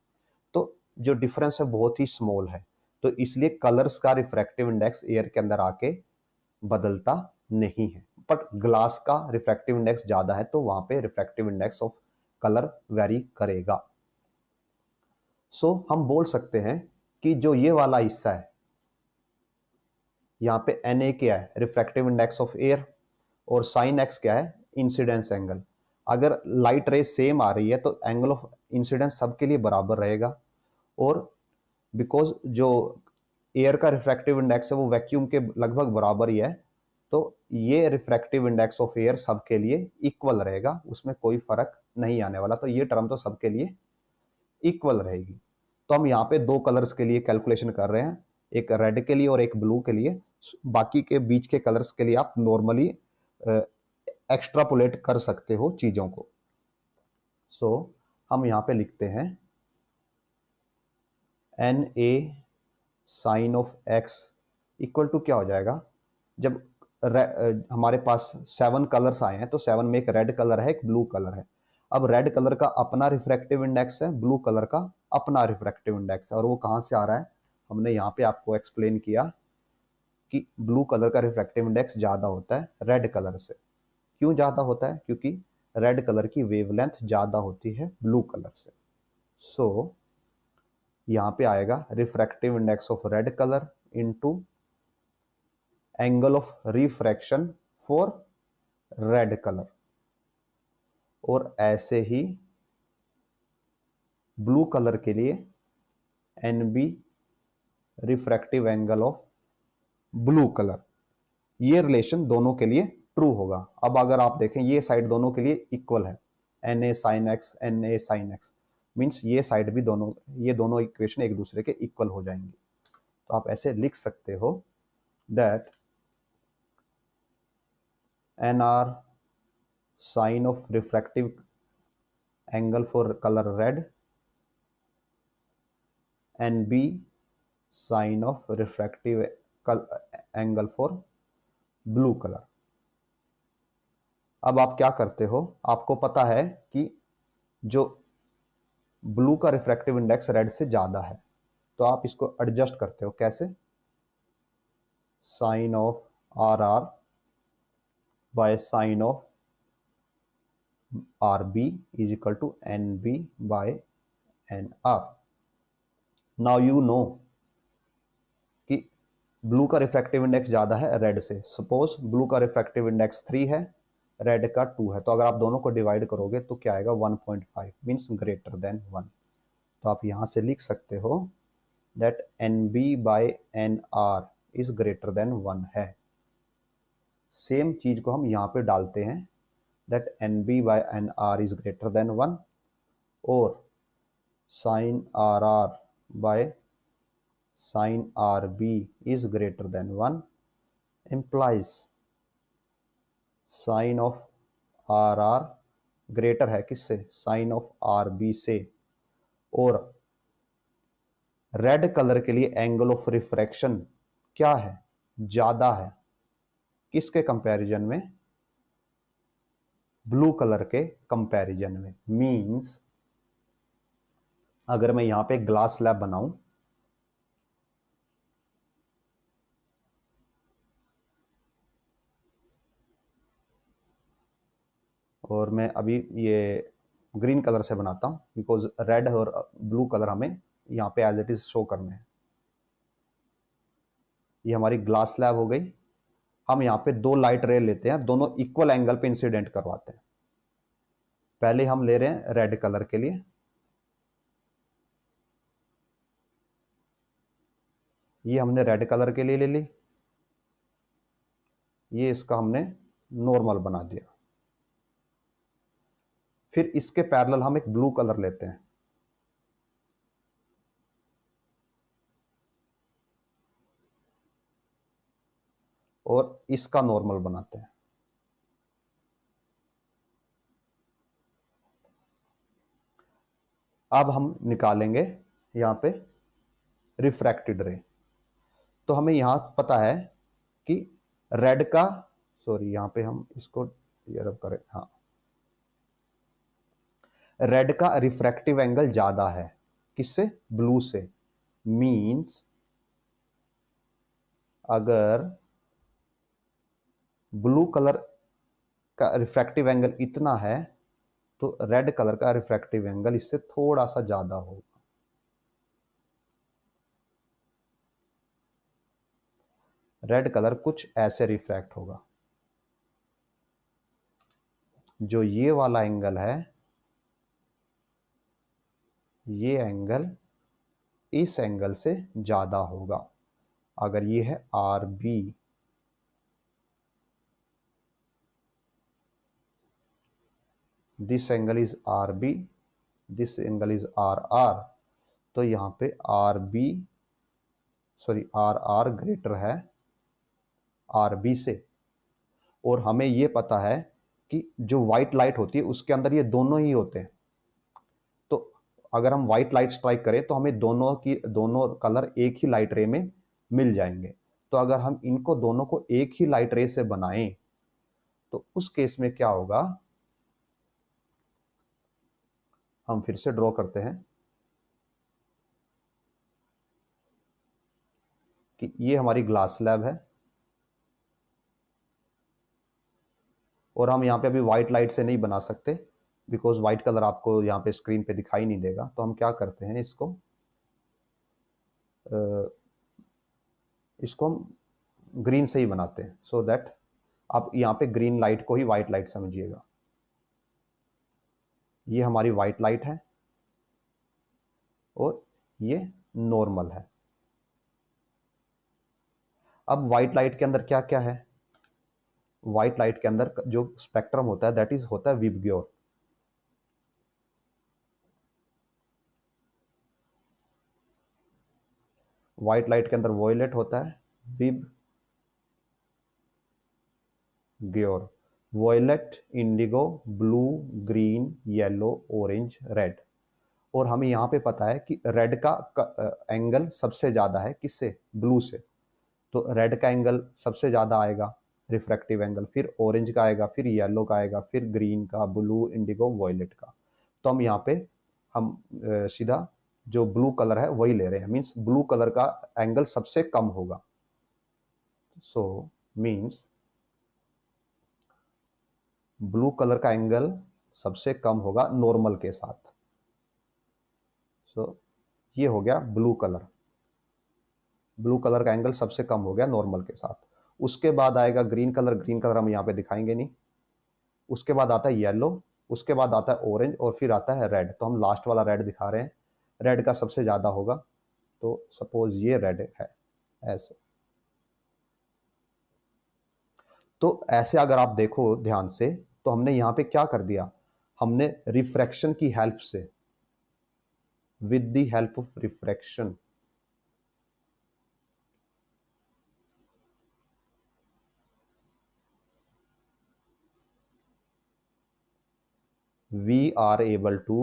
तो जो डिफरेंस है बहुत ही स्मॉल है, तो इसलिए कलर्स का रिफ्रैक्टिव इंडेक्स एयर के अंदर आके बदलता नहीं है। बट ग्लास का रिफ्रैक्टिव इंडेक्स ज्यादा है तो वहां पे refractive index of colour very करेगा। सो हम बोल सकते हैं कि जो ये वाला हिस्सा है यहाँ पे Na क्या है, रिफ्रैक्टिव इंडेक्स ऑफ एयर, और साइन एक्स क्या है, इंसिडेंस एंगल। अगर लाइट रे सेम आ रही है तो एंगल ऑफ इंसिडेंस सबके लिए बराबर रहेगा, और बिकॉज जो एयर का रिफ्रैक्टिव इंडेक्स है वो वैक्यूम के लगभग बराबर ही है, तो ये रिफ्रैक्टिव इंडेक्स ऑफ एयर सबके लिए इक्वल रहेगा, उसमें कोई फर्क नहीं आने वाला। तो ये टर्म तो सबके लिए इक्वल रहेगी। तो हम यहाँ पे 2 कलर्स के लिए कैलकुलेशन कर रहे हैं, एक रेड के लिए और एक ब्लू के लिए। बाकी के बीच के कलर्स के लिए आप नॉर्मली एक्स्ट्रापोलेट कर सकते हो चीजों को। सो हम यहाँ पे लिखते हैं N A sine of X equal to क्या हो जाएगा, जब हमारे पास 7 कलर्स आए हैं तो 7 में एक रेड कलर है एक ब्लू कलर है। अब रेड कलर का अपना रिफ्रैक्टिव इंडेक्स है, ब्लू कलर का अपना रिफ्रैक्टिव इंडेक्स है, और वो कहाँ से आ रहा है, हमने यहाँ पे आपको एक्सप्लेन किया कि ब्लू कलर का रिफ्रैक्टिव इंडेक्स ज्यादा होता है रेड कलर से। क्यों ज्यादा होता है, क्योंकि रेड कलर की वेवलेंथ ज्यादा होती है ब्लू कलर से। सो यहाँ पे आएगा refractive index of red colour into angle of refraction for red colour, और ऐसे ही ब्लू कलर के लिए N B refractive angle of blue colour. ये रिलेशन दोनों के लिए ट्रू होगा। अब अगर आप देखें ये साइड दोनों के लिए इक्वल है, N A sine X N A sine X, means ये साइड भी दोनों, ये दोनों इक्वेशन एक दूसरे के इक्वल हो जाएंगे। तो आप ऐसे लिख सकते हो that N R sine of refractive angle for colour red and B sine of refractive angle for blue colour. अब आप क्या करते हो, आपको पता है कि जो ब्लू का रिफ्रैक्टिव इंडेक्स रेड से ज्यादा है, तो आप इसको एडजस्ट करते हो कैसे, sine of R R by sine of R B is equal to N B by N R. Now you know कि ब्लू का रिफ्रैक्टिव इंडेक्स ज़्यादा है रेड से। सपोज ब्लू का रिफ्रैक्टिव इंडेक्स 3 है, रेड का 2 है, तो अगर आप दोनों को डिवाइड करोगे तो क्या आएगा 1.5 मीन्स ग्रेटर देन 1। तो आप यहाँ से लिख सकते हो that N B by N R is greater than 1 है। सेम चीज को हम यहाँ पे डालते हैं that N B by N R is greater than 1 और sine R R by sin RB is greater than 1 implies sin of RR greater है किससे, sin of RB से। और रेड कलर के लिए एंगल ऑफ रिफ्रैक्शन क्या है, ज्यादा है, किसके कंपैरिजन में, ब्लू कलर के कंपैरिजन में। मींस अगर मैं यहां पे ग्लास स्लैब बनाऊं और मैं अभी ये ग्रीन कलर से बनाता हूं बिकॉज रेड और ब्लू कलर हमें यहाँ पे एज इट इज शो करने हैं। ये हमारी ग्लास स्लैब हो गई। हम यहाँ पे दो लाइट रे लेते हैं, दोनों इक्वल एंगल पे इंसिडेंट करवाते हैं। पहले हम ले रहे हैं रेड कलर के लिए, ये हमने रेड कलर के लिए ले ली, ये इसका हमने नॉर्मल बना दिया। फिर इसके पैरेलल हम एक ब्लू कलर लेते हैं, और इसका नॉर्मल बनाते हैं। अब हम निकालेंगे यहां पे रिफ्रैक्टेड रे। तो हमें यहां पता है कि रेड का, सॉरी यहां पे हम इसको ये रब करें, हाँ, रेड का रिफ्रैक्टिव एंगल ज्यादा है किससे, ब्लू से। मींस अगर ब्लू कलर का रिफ्रैक्टिव एंगल इतना है तो रेड कलर का रिफ्रैक्टिव एंगल इससे थोड़ा सा ज्यादा होगा। रेड कलर कुछ ऐसे रिफ्रैक्ट होगा। जो ये वाला एंगल है, ये एंगल इस एंगल से ज्यादा होगा। अगर ये है R B, this angle is R B, this angle is R R, तो यहां पे R B, sorry R R greater है आर बी से। और हमें ये पता है कि जो व्हाइट लाइट होती है उसके अंदर ये दोनों ही होते हैं। तो अगर हम व्हाइट लाइट स्ट्राइक करें तो हमें दोनों कलर एक ही लाइट रे में मिल जाएंगे। तो अगर हम इनको दोनों को एक ही लाइट रे से बनाएं तो उस केस में क्या होगा, हम फिर से ड्रॉ करते हैं कि ये हमारी ग्लास स्लैब है और हम यहाँ पे अभी व्हाइट लाइट से नहीं बना सकते बिकॉज व्हाइट कलर आपको यहाँ पे स्क्रीन पे दिखाई नहीं देगा। तो हम क्या करते हैं, इसको हम ग्रीन से ही बनाते हैं सो दैट आप यहाँ पे ग्रीन लाइट को ही व्हाइट लाइट समझिएगा। ये हमारी व्हाइट लाइट है और ये नॉर्मल है। अब व्हाइट लाइट के अंदर क्या क्या है, व्हाइट लाइट के अंदर जो स्पेक्ट्रम होता है दैट इज होता है विबग्योर। व्हाइट लाइट के अंदर वॉयलेट होता है VIBGYOR, violet, indigo, blue, green, yellow, orange, red. और हमें यहाँ पे पता है कि रेड का एंगल सबसे ज्यादा है किससे, ब्लू से। तो रेड का एंगल सबसे ज्यादा आएगा रिफ्रैक्टिव एंगल, फिर ऑरेंज का आएगा, फिर येलो का आएगा, फिर ग्रीन का, ब्लू, इंडिगो, वॉयलेट का। तो हम यहाँ पे हम सीधा जो ब्लू कलर है वही ले रहे हैं, मीन्स ब्लू कलर का एंगल सबसे कम होगा। सो मीन्स ब्लू कलर का एंगल सबसे कम होगा नॉर्मल के साथ। सो ये हो गया ब्लू कलर, ब्लू कलर का एंगल सबसे कम हो गया नॉर्मल के साथ। उसके बाद आएगा ग्रीन कलर, ग्रीन कलर हम यहाँ पे दिखाएंगे नहीं। उसके बाद आता है येलो, उसके बाद आता है ऑरेंज और फिर आता है रेड। तो हम लास्ट वाला रेड दिखा रहे हैं, रेड का सबसे ज्यादा होगा। तो सपोज ये रेड है ऐसे। तो ऐसे अगर आप देखो ध्यान से तो हमने यहां पे क्या कर दिया, हमने रिफ्रैक्शन की हेल्प से, with the help of refraction, we are able to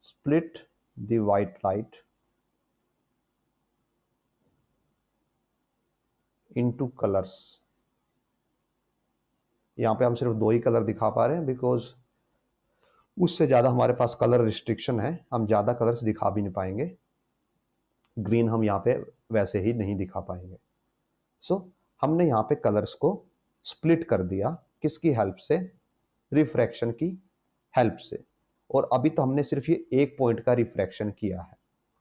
split the white light into colors। यहां पे हम सिर्फ दो ही कलर दिखा पा रहे हैं बिकॉज उससे ज्यादा हमारे पास कलर रिस्ट्रिक्शन है, हम ज्यादा कलर्स दिखा भी नहीं पाएंगे। ग्रीन हम यहाँ पे वैसे ही नहीं दिखा पाएंगे। सो हमने यहाँ पे कलर्स को स्प्लिट कर दिया, किसकी हेल्प से, रिफ्रैक्शन की हेल्प से। और अभी तो हमने सिर्फ ये एक पॉइंट का रिफ्रैक्शन किया है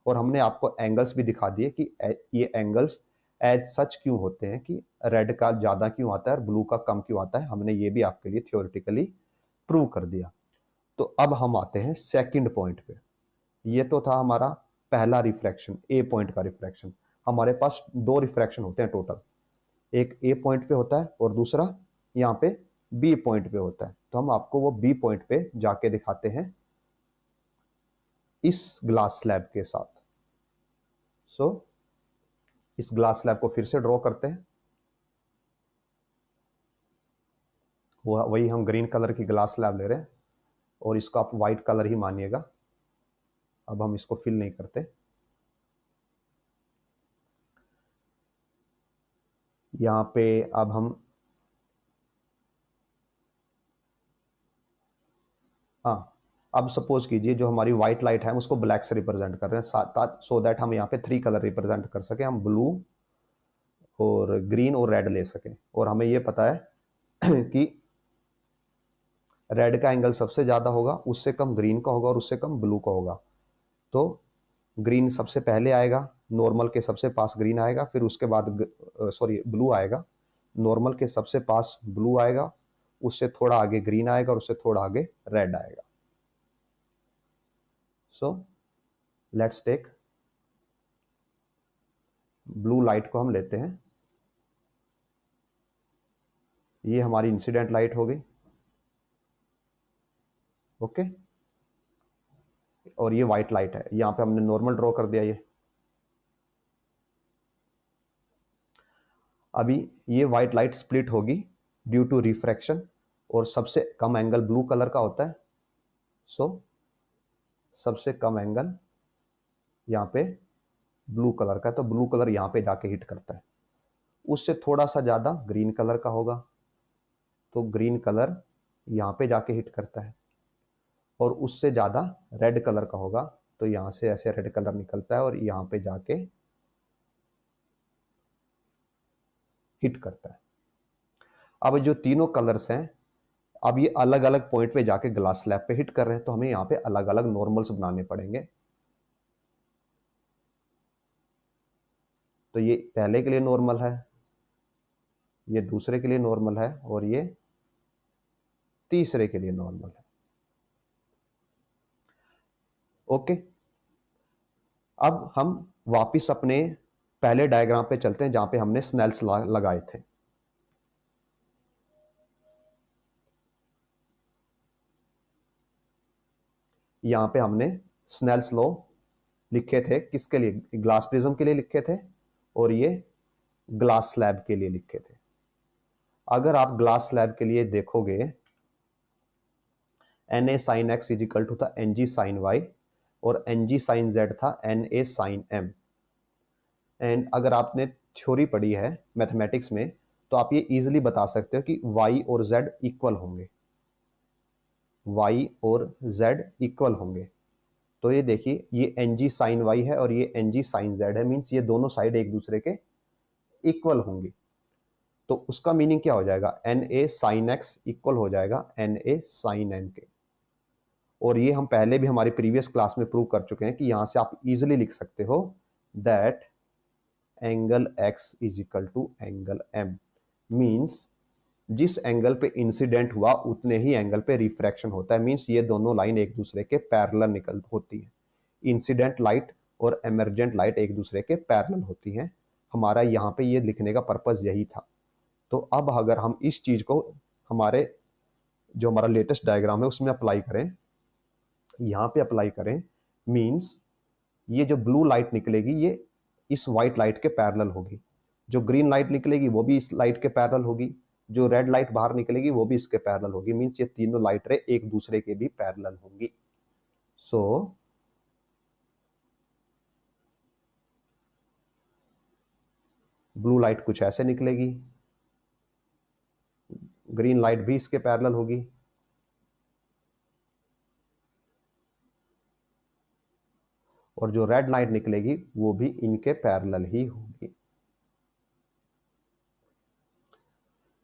और हमने आपको एंगल्स भी दिखा दिए कि ये एंगल्स एज सच क्यों होते हैं, कि रेड का ज्यादा क्यों आता है और ब्लू का कम क्यों आता है। हमने ये भी आपके लिए थ्योरेटिकली प्रूव कर दिया। तो अब हम आते हैं सेकंड पॉइंट पे। ये तो था हमारा पहला रिफ्रैक्शन, ए पॉइंट का रिफ्रैक्शन। हमारे पास दो रिफ्रैक्शन होते हैं टोटल, एक ए पॉइंट पे होता है और दूसरा यहाँ पे बी पॉइंट पे होता है। तो हम आपको वो बी पॉइंट पे जाके दिखाते हैं इस ग्लास स्लैब के साथ। सो इस ग्लास स्लैब को फिर से ड्रॉ करते हैं। वही हम ग्रीन कलर की ग्लास स्लैब ले रहे हैं और इसको आप व्हाइट कलर ही मानिएगा। अब हम इसको फिल नहीं करते। यहाँ पे अब हम हाँ, अब सपोज कीजिए जो हमारी व्हाइट लाइट है हम उसको ब्लैक से रिप्रेजेंट कर रहे हैं, सो दैट हम यहाँ पे थ्री कलर रिप्रेजेंट कर सके, हम ब्लू और ग्रीन और रेड ले सकें। और हमें ये पता है कि रेड का एंगल सबसे ज्यादा होगा, उससे कम ग्रीन का होगा और उससे कम ब्लू का होगा। तो ग्रीन सबसे पहले आएगा, नॉर्मल के सबसे पास ग्रीन आएगा, फिर उसके बाद ब्लू आएगा, नॉर्मल के सबसे पास ब्लू आएगा, उससे थोड़ा आगे ग्रीन आएगा और उससे थोड़ा आगे रेड आएगा। So let's take blue light को हम लेते हैं, ये हमारी इंसिडेंट लाइट हो गई। ओके, और ये व्हाइट लाइट है, यहां पे हमने नॉर्मल ड्रॉ कर दिया। ये अभी ये व्हाइट लाइट स्प्लिट होगी ड्यू टू रिफ्रैक्शन और सबसे कम एंगल ब्लू कलर का होता है। सो सबसे कम एंगल यहाँ पे ब्लू कलर का है, तो ब्लू कलर यहाँ पे जाके हिट करता है। उससे थोड़ा सा ज्यादा ग्रीन कलर का होगा, तो ग्रीन कलर यहाँ पे जाके हिट करता है। और उससे ज्यादा रेड कलर का होगा, तो यहाँ से ऐसे रेड कलर निकलता है और यहाँ पे जाके हिट करता है। अब जो तीनों कलर्स हैं, अब ये अलग अलग पॉइंट पे जाके ग्लास स्लैब पे हिट कर रहे हैं, तो हमें यहाँ पे अलग अलग नॉर्मल्स बनाने पड़ेंगे। तो ये पहले के लिए नॉर्मल है, ये दूसरे के लिए नॉर्मल है और ये तीसरे के लिए नॉर्मल है। ओके, अब हम वापिस अपने पहले डायग्राम पे चलते हैं जहां पे हमने स्नेल्स लॉ लगाए थे। यहां पे हमने स्नेल्स लॉ लिखे थे, किसके लिए, ग्लास प्रिज्म के लिए लिखे थे और ये ग्लास स्लैब के लिए लिखे थे। अगर आप ग्लास स्लैब के लिए देखोगे, N A sine X is equal to था एन जी साइन वाई और एन जी साइन जेड था N A sine M. And अगर आपने थ्योरी पढ़ी है मैथमेटिक्स में तो आप ये इजीली बता सकते हो कि y और z इक्वल होंगे, y और z इक्वल होंगे। तो ये देखिए ये ng साइन y है और ये ng साइन z है, मीन्स ये दोनों साइड एक दूसरे के इक्वल होंगी। तो उसका मीनिंग क्या हो जाएगा, na साइन x इक्वल हो जाएगा na साइन n के। और ये हम पहले भी हमारी प्रीवियस क्लास में प्रूव कर चुके हैं कि यहां से आप इजीली लिख सकते हो that angle x is equal to angle m, means जिस एंगल पे इंसिडेंट हुआ उतने ही एंगल पे रिफ्रैक्शन होता है। मीन्स ये दोनों लाइन एक दूसरे के पैरेलल निकल होती है, इंसिडेंट लाइट और एमर्जेंट लाइट एक दूसरे के पैरेलल होती हैं। हमारा यहाँ पे ये लिखने का पर्पज यही था। तो अब अगर हम इस चीज को हमारे जो हमारा लेटेस्ट डायग्राम है उसमें अप्लाई करें, यहाँ पे अप्लाई करें, मीन्स ये जो ब्लू लाइट निकलेगी ये इस व्हाइट लाइट के पैरेलल होगी, जो ग्रीन लाइट निकलेगी वो भी इस लाइट के पैरेलल होगी, जो रेड लाइट बाहर निकलेगी वो भी इसके पैरेलल होगी। मीन्स ये तीनों लाइट रे एक दूसरे के भी पैरेलल होंगी। सो ब्लू लाइट कुछ ऐसे निकलेगी, ग्रीन लाइट भी इसके पैरेलल होगी, और जो रेड लाइट निकलेगी वो भी इनके पैरेलल ही होगी।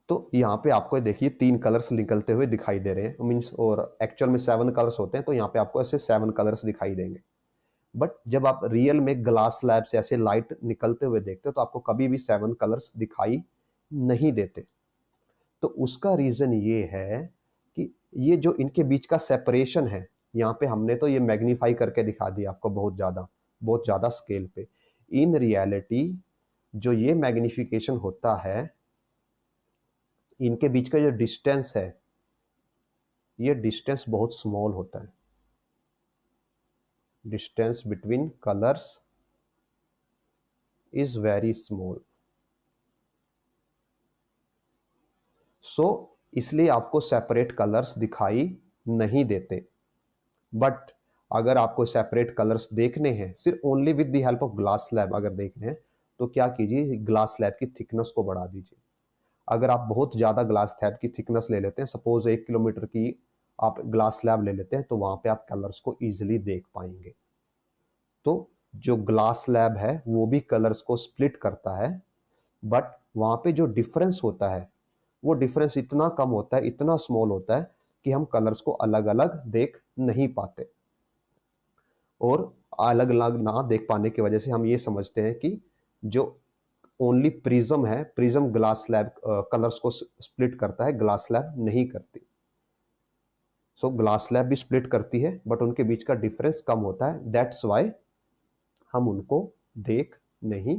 तो यहाँ पे आपको देखिए 3 कलर्स निकलते हुए दिखाई दे रहे हैं, मीन्स और एक्चुअल में 7 कलर्स होते हैं, तो यहाँ पे आपको ऐसे 7 कलर्स दिखाई देंगे। बट जब आप रियल में ग्लास स्लैब से ऐसे लाइट निकलते हुए देखते हो तो आपको कभी भी 7 कलर्स दिखाई नहीं देते। तो उसका रीजन ये है कि ये जो इनके बीच का सेपरेशन है, यहाँ पे हमने तो ये मैग्नीफाई करके दिखा दिया आपको बहुत ज़्यादा स्केल पे। इन रियलिटी जो ये मैग्निफिकेशन होता है, इनके बीच का जो डिस्टेंस है ये डिस्टेंस बहुत स्मॉल होता है। Distance between colours is very small. So इसलिए आपको सेपरेट कलर्स दिखाई नहीं देते। बट अगर आपको सेपरेट कलर्स देखने हैं सिर्फ only with the help of glass slab अगर देखने हैं तो क्या कीजिए, ग्लास स्लैब की थिकनेस को बढ़ा दीजिए। अगर आप बहुत ज़्यादा ग्लास स्लैब की थिकनेस ले लेते हैं, सपोज 1 किलोमीटर की आप ग्लास स्लैब ले लेते हैं, तो वहां पे आप कलर्स को इजीली देख पाएंगे। तो जो ग्लास स्लैब है वो भी कलर्स को स्प्लिट करता है, बट वहां पे जो डिफरेंस होता है वो डिफरेंस इतना कम होता है, इतना स्मॉल होता है कि हम कलर्स को अलग अलग देख नहीं पाते। और अलग अलग ना देख पाने की वजह से हम ये समझते हैं कि जो ओनली प्रिज्म है, प्रिज्म ग्लास स्लैब कलर्स को स्प्लिट करता है, ग्लास स्लैब नहीं करती। सो ग्लास स्लैब भी स्प्लिट करती है बट उनके बीच का डिफरेंस कम होता है, दैट्स वाई हम उनको देख नहीं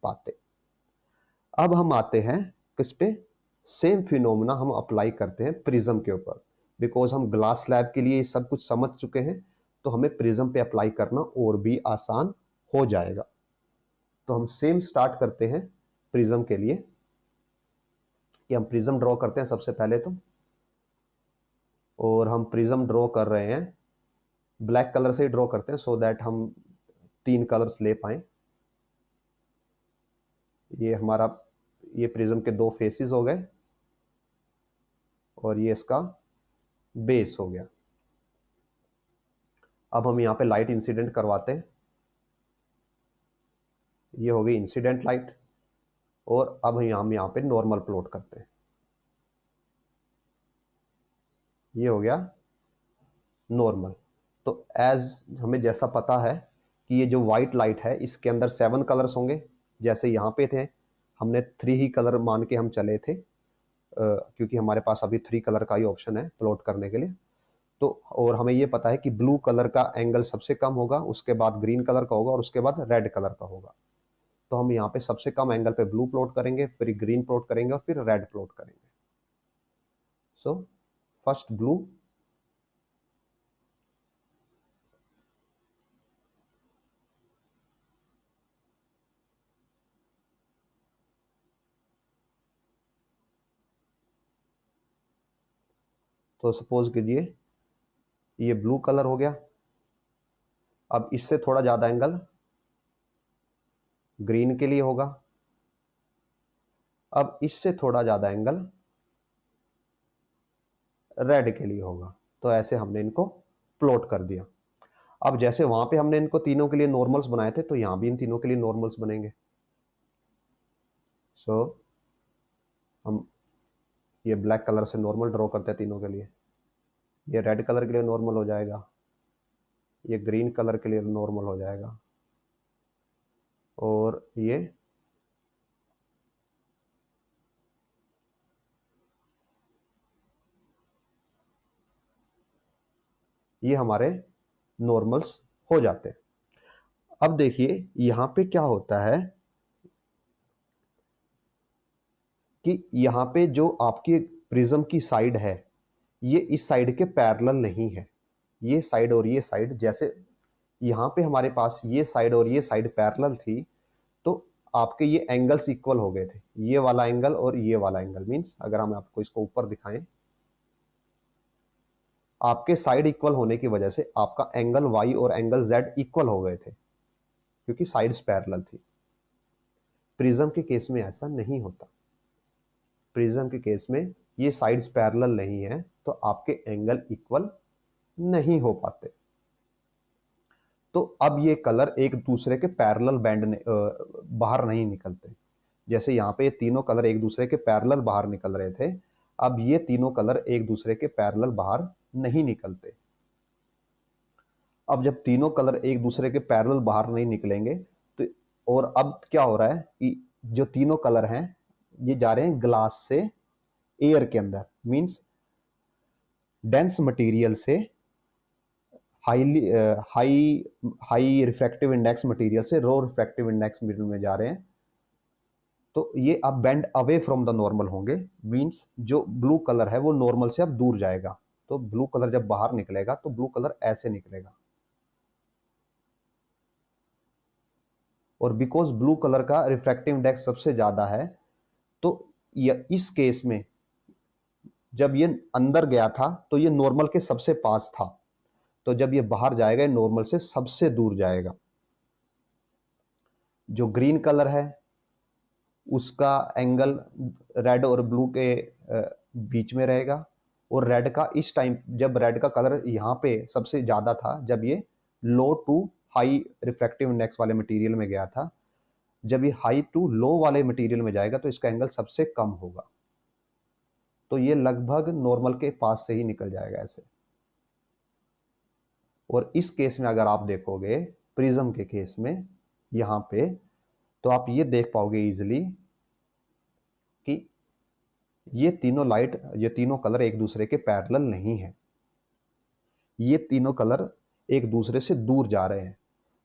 पाते। अब हम आते हैं किस पे, सेम फिनोमेना हम अप्लाई करते हैं प्रिज्म के ऊपर। बिकॉज हम ग्लास स्लैब के लिए सब कुछ समझ चुके हैं तो हमें प्रिज्म पे अप्लाई करना और भी आसान हो जाएगा। तो हम सेम स्टार्ट करते हैं प्रिज्म के लिए कि हम प्रिज्म ड्रॉ करते हैं सबसे पहले तो, और हम प्रिज्म ड्रॉ कर रहे हैं ब्लैक कलर से ही ड्रॉ करते हैं सो दैट हम 3 कलर्स ले पाए। ये हमारा ये प्रिज्म के 2 फेसेस हो गए और ये इसका बेस हो गया। अब हम यहाँ पे लाइट इंसिडेंट करवाते हैं, ये हो गई इंसिडेंट लाइट, और अब हम यहाँ पे नॉर्मल प्लॉट करते हैं, ये हो गया नॉर्मल। तो एज हमें जैसा पता है कि ये जो व्हाइट लाइट है इसके अंदर 7 कलर्स होंगे, जैसे यहाँ पे थे हमने 3 ही कलर मान के हम चले थे, क्योंकि हमारे पास अभी 3 कलर का ही ऑप्शन है प्लॉट करने के लिए। तो और हमें ये पता है कि ब्लू कलर का एंगल सबसे कम होगा, उसके बाद ग्रीन कलर का होगा और उसके बाद रेड कलर का होगा। तो हम यहाँ पे सबसे कम एंगल पे ब्लू प्लॉट करेंगे, फिर ग्रीन प्लॉट करेंगे और फिर रेड प्लॉट करेंगे। सो फर्स्ट ब्लू, तो सपोज कीजिए ये ब्लू कलर हो गया। अब इससे थोड़ा ज्यादा एंगल ग्रीन के लिए होगा। अब इससे थोड़ा ज्यादा एंगल रेड के लिए होगा। तो ऐसे हमने इनको प्लॉट कर दिया। अब जैसे वहां पे हमने इनको तीनों के लिए नॉर्मल्स बनाए थे, तो यहां भी इन तीनों के लिए नॉर्मल्स बनेंगे। सो हम ये ब्लैक कलर से नॉर्मल ड्रॉ करते हैं तीनों के लिए। ये रेड कलर के लिए नॉर्मल हो जाएगा, ये ग्रीन कलर के लिए नॉर्मल हो जाएगा, और ये हमारे नॉर्मल्स हो जाते हैं। अब देखिए यहां पे क्या होता है कि यहां पे जो आपकी प्रिज्म की साइड है, ये इस साइड के पैरेलल नहीं है। ये साइड और ये साइड, जैसे यहां पे हमारे पास ये साइड और ये साइड पैरेलल थी, तो आपके ये एंगल्स इक्वल हो गए थे। ये वाला एंगल और ये वाला एंगल, मींस अगर हम आपको इसको ऊपर दिखाएं, आपके साइड इक्वल होने की वजह से आपका एंगल वाई और एंगल जेड इक्वल हो गए थे, क्योंकि साइड्स पैरेलल थी। प्रिज्म के केस में ऐसा नहीं होता। प्रिज्म के केस में ये साइड्स पैरेलल नहीं है, तो आपके एंगल इक्वल नहीं हो पाते। तो अब ये कलर एक दूसरे के पैरेलल बैंड बाहर नहीं निकलते। जैसे यहाँ पे ये तीनों कलर एक दूसरे के पैरेलल बाहर निकल रहे थे, अब ये तीनों कलर एक दूसरे के पैरेलल बाहर नहीं निकलते। अब जब तीनों कलर एक दूसरे के पैरेलल बाहर नहीं निकलेंगे, तो और अब क्या हो रहा है कि जो तीनों कलर हैं ये जा रहे हैं ग्लास से एयर के अंदर, मींस डेंस मटेरियल से high high refractive index material से रो रिफ्रैक्टिव इंडेक्स मटेरियल में जा रहे हैं। तो ये अब bend away from the normal होंगे, मींस जो ब्लू कलर है वो नॉर्मल से अब दूर जाएगा। तो ब्लू कलर जब बाहर निकलेगा तो ब्लू कलर ऐसे निकलेगा, और बिकॉज ब्लू कलर का रिफ्रैक्टिव इंडेक्स सबसे ज्यादा है, तो इस केस में जब ये अंदर गया था तो ये नॉर्मल के सबसे पास था, तो जब ये बाहर जाएगा नॉर्मल से सबसे दूर जाएगा। जो ग्रीन कलर है उसका एंगल रेड और ब्लू के बीच में रहेगा, और रेड का इस टाइम जब रेड का कलर यहाँ पे सबसे ज्यादा था, जब ये लो टू हाई रिफ्रैक्टिव इंडेक्स वाले मटेरियल में गया था, जब ये हाई टू लो वाले मटेरियल में जाएगा तो इसका एंगल सबसे कम होगा। तो ये लगभग नॉर्मल के पास से ही निकल जाएगा ऐसे। और इस केस में अगर आप देखोगे प्रिज्म के केस में यहां पे, तो आप ये देख पाओगे इजिली कि ये तीनों लाइट, ये तीनों कलर एक दूसरे के पैरेलल नहीं है, ये तीनों कलर एक दूसरे से दूर जा रहे हैं।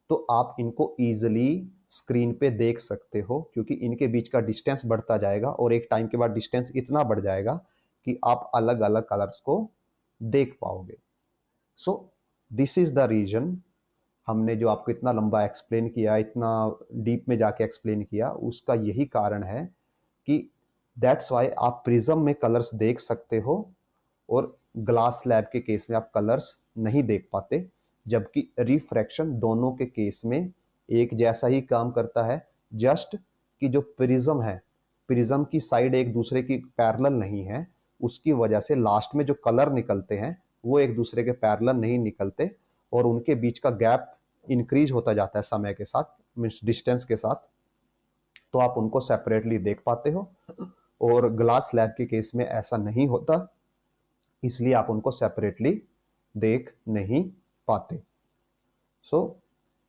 तो आप इनको इजिली स्क्रीन पे देख सकते हो, क्योंकि इनके बीच का डिस्टेंस बढ़ता जाएगा और एक टाइम के बाद डिस्टेंस इतना बढ़ जाएगा कि आप अलग अलग कलर्स को देख पाओगे। So this is the reason, हमने जो आपको इतना लंबा एक्सप्लेन किया, इतना डीप में जाके एक्सप्लेन किया, उसका यही कारण है कि दैट्स वाई आप प्रिज्म में कलर्स देख सकते हो और ग्लास स्लैब के केस में आप कलर्स नहीं देख पाते, जबकि रिफ्रैक्शन दोनों के केस में एक जैसा ही काम करता है। जस्ट कि जो प्रिज्म है, प्रिज्म की साइड एक दूसरे की पैरेलल नहीं है, उसकी वजह से लास्ट में जो कलर निकलते हैं वो एक दूसरे के पैरेलल नहीं निकलते, और उनके बीच का गैप इंक्रीज होता जाता है समय के साथ, मींस डिस्टेंस के साथ। तो आप उनको सेपरेटली देख पाते हो, और ग्लास स्लैब के केस में ऐसा नहीं होता, इसलिए आप उनको सेपरेटली देख नहीं पाते। सो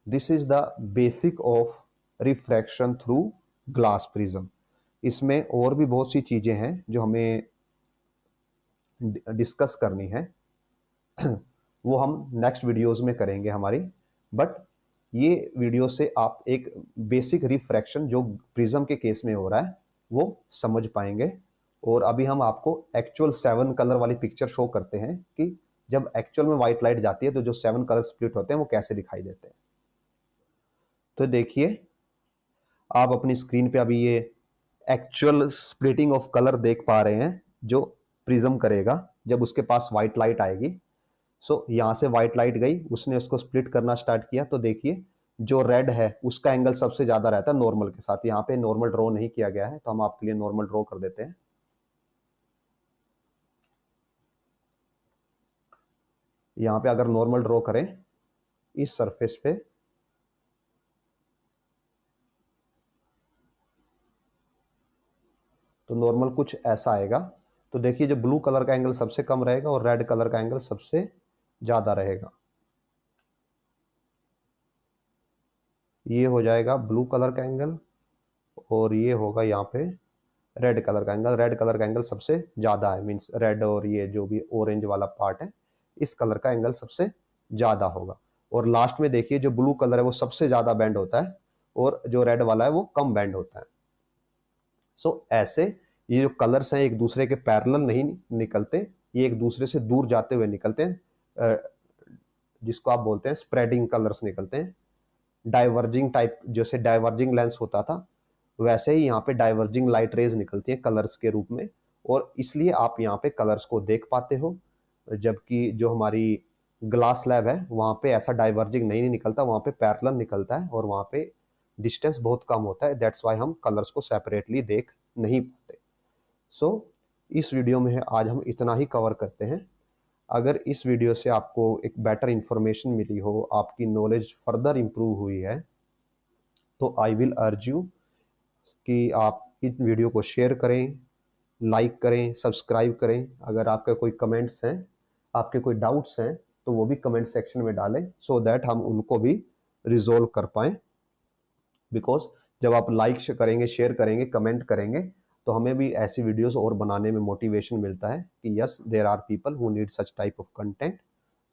this is the basic of refraction through glass prism. इसमें और भी बहुत सी चीजें हैं जो हमें डिस्कस करनी है, वो हम नेक्स्ट वीडियोस में करेंगे हमारी। बट ये वीडियो से आप एक बेसिक रिफ्रैक्शन जो प्रिज्म के केस में हो रहा है वो समझ पाएंगे। और अभी हम आपको एक्चुअल 7 कलर वाली पिक्चर शो करते हैं कि जब एक्चुअल में व्हाइट लाइट जाती है तो जो 7 कलर स्प्लिट होते हैं वो कैसे दिखाई देते हैं। तो देखिए आप अपनी स्क्रीन पे अभी ये एक्चुअल स्प्लिटिंग ऑफ कलर देख पा रहे हैं जो प्रिज्म करेगा जब उसके पास व्हाइट लाइट आएगी। सो यहां से व्हाइट लाइट गई, उसने उसको स्प्लिट करना स्टार्ट किया, तो देखिए जो रेड है उसका एंगल सबसे ज्यादा रहता है नॉर्मल के साथ। यहाँ पे नॉर्मल ड्रॉ नहीं किया गया है तो हम आपके लिए नॉर्मल ड्रॉ कर देते हैं। यहाँ पे अगर नॉर्मल ड्रॉ करें इस सरफेस पे, तो नॉर्मल कुछ ऐसा आएगा। तो देखिए जो ब्लू कलर का एंगल सबसे कम रहेगा और रेड कलर का एंगल सबसे ज्यादा रहेगा। ये हो जाएगा ब्लू कलर का एंगल और ये होगा यहाँ पे रेड कलर का एंगल। रेड कलर का एंगल सबसे ज्यादा है, मीन्स रेड और ये जो भी ऑरेंज वाला पार्ट है इस कलर का एंगल सबसे ज्यादा होगा। और लास्ट में देखिए जो ब्लू कलर है वो सबसे ज्यादा बेंड होता है और जो रेड वाला है वो कम बेंड होता है। सो ऐसे ये जो कलर्स हैं एक दूसरे के पैरेलल नहीं निकलते, ये एक दूसरे से दूर जाते हुए निकलते हैं, जिसको आप बोलते हैं स्प्रेडिंग कलर्स निकलते हैं। डाइवर्जिंग टाइप, जैसे डाइवर्जिंग लेंस होता था वैसे ही यहाँ पे डाइवर्जिंग लाइट रेज निकलती है कलर्स के रूप में, और इसलिए आप यहाँ पे कलर्स को देख पाते हो। जबकि जो हमारी ग्लास स्लैब है वहां पे ऐसा डाइवर्जिंग नहीं निकलता, वहां पे पैरेलल निकलता है और वहां पे डिस्टेंस बहुत कम होता है। दैट्स वाई हम कलर्स को सेपरेटली देख नहीं पाते। सो इस वीडियो में आज हम इतना ही कवर करते हैं। अगर इस वीडियो से आपको एक बेटर इंफॉर्मेशन मिली हो, आपकी नॉलेज फर्दर इंप्रूव हुई है, तो आई विल अर्ज यू कि आप इस वीडियो को शेयर करें, लाइक करें, सब्सक्राइब करें। अगर आपके कोई कमेंट्स हैं, आपके कोई डाउट्स हैं तो वो भी कमेंट सेक्शन में डालें सो दैट हम उनको भी रिजोल्व कर पाएं। बिकॉज जब आप लाइक करेंगे, शेयर करेंगे, कमेंट करेंगे तो हमें भी ऐसी वीडियोस और बनाने में मोटिवेशन मिलता है कि yes there are people who need such type of content,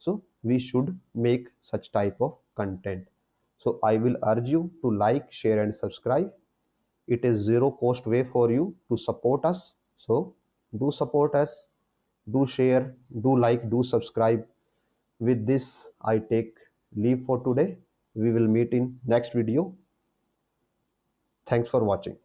so we should make such type of content. So I will urge you to like, share and subscribe. It is zero cost way for you to support us. So do support us, do share, do like, do subscribe. With this, I take leave for today. We will meet in next video. Thanks for watching.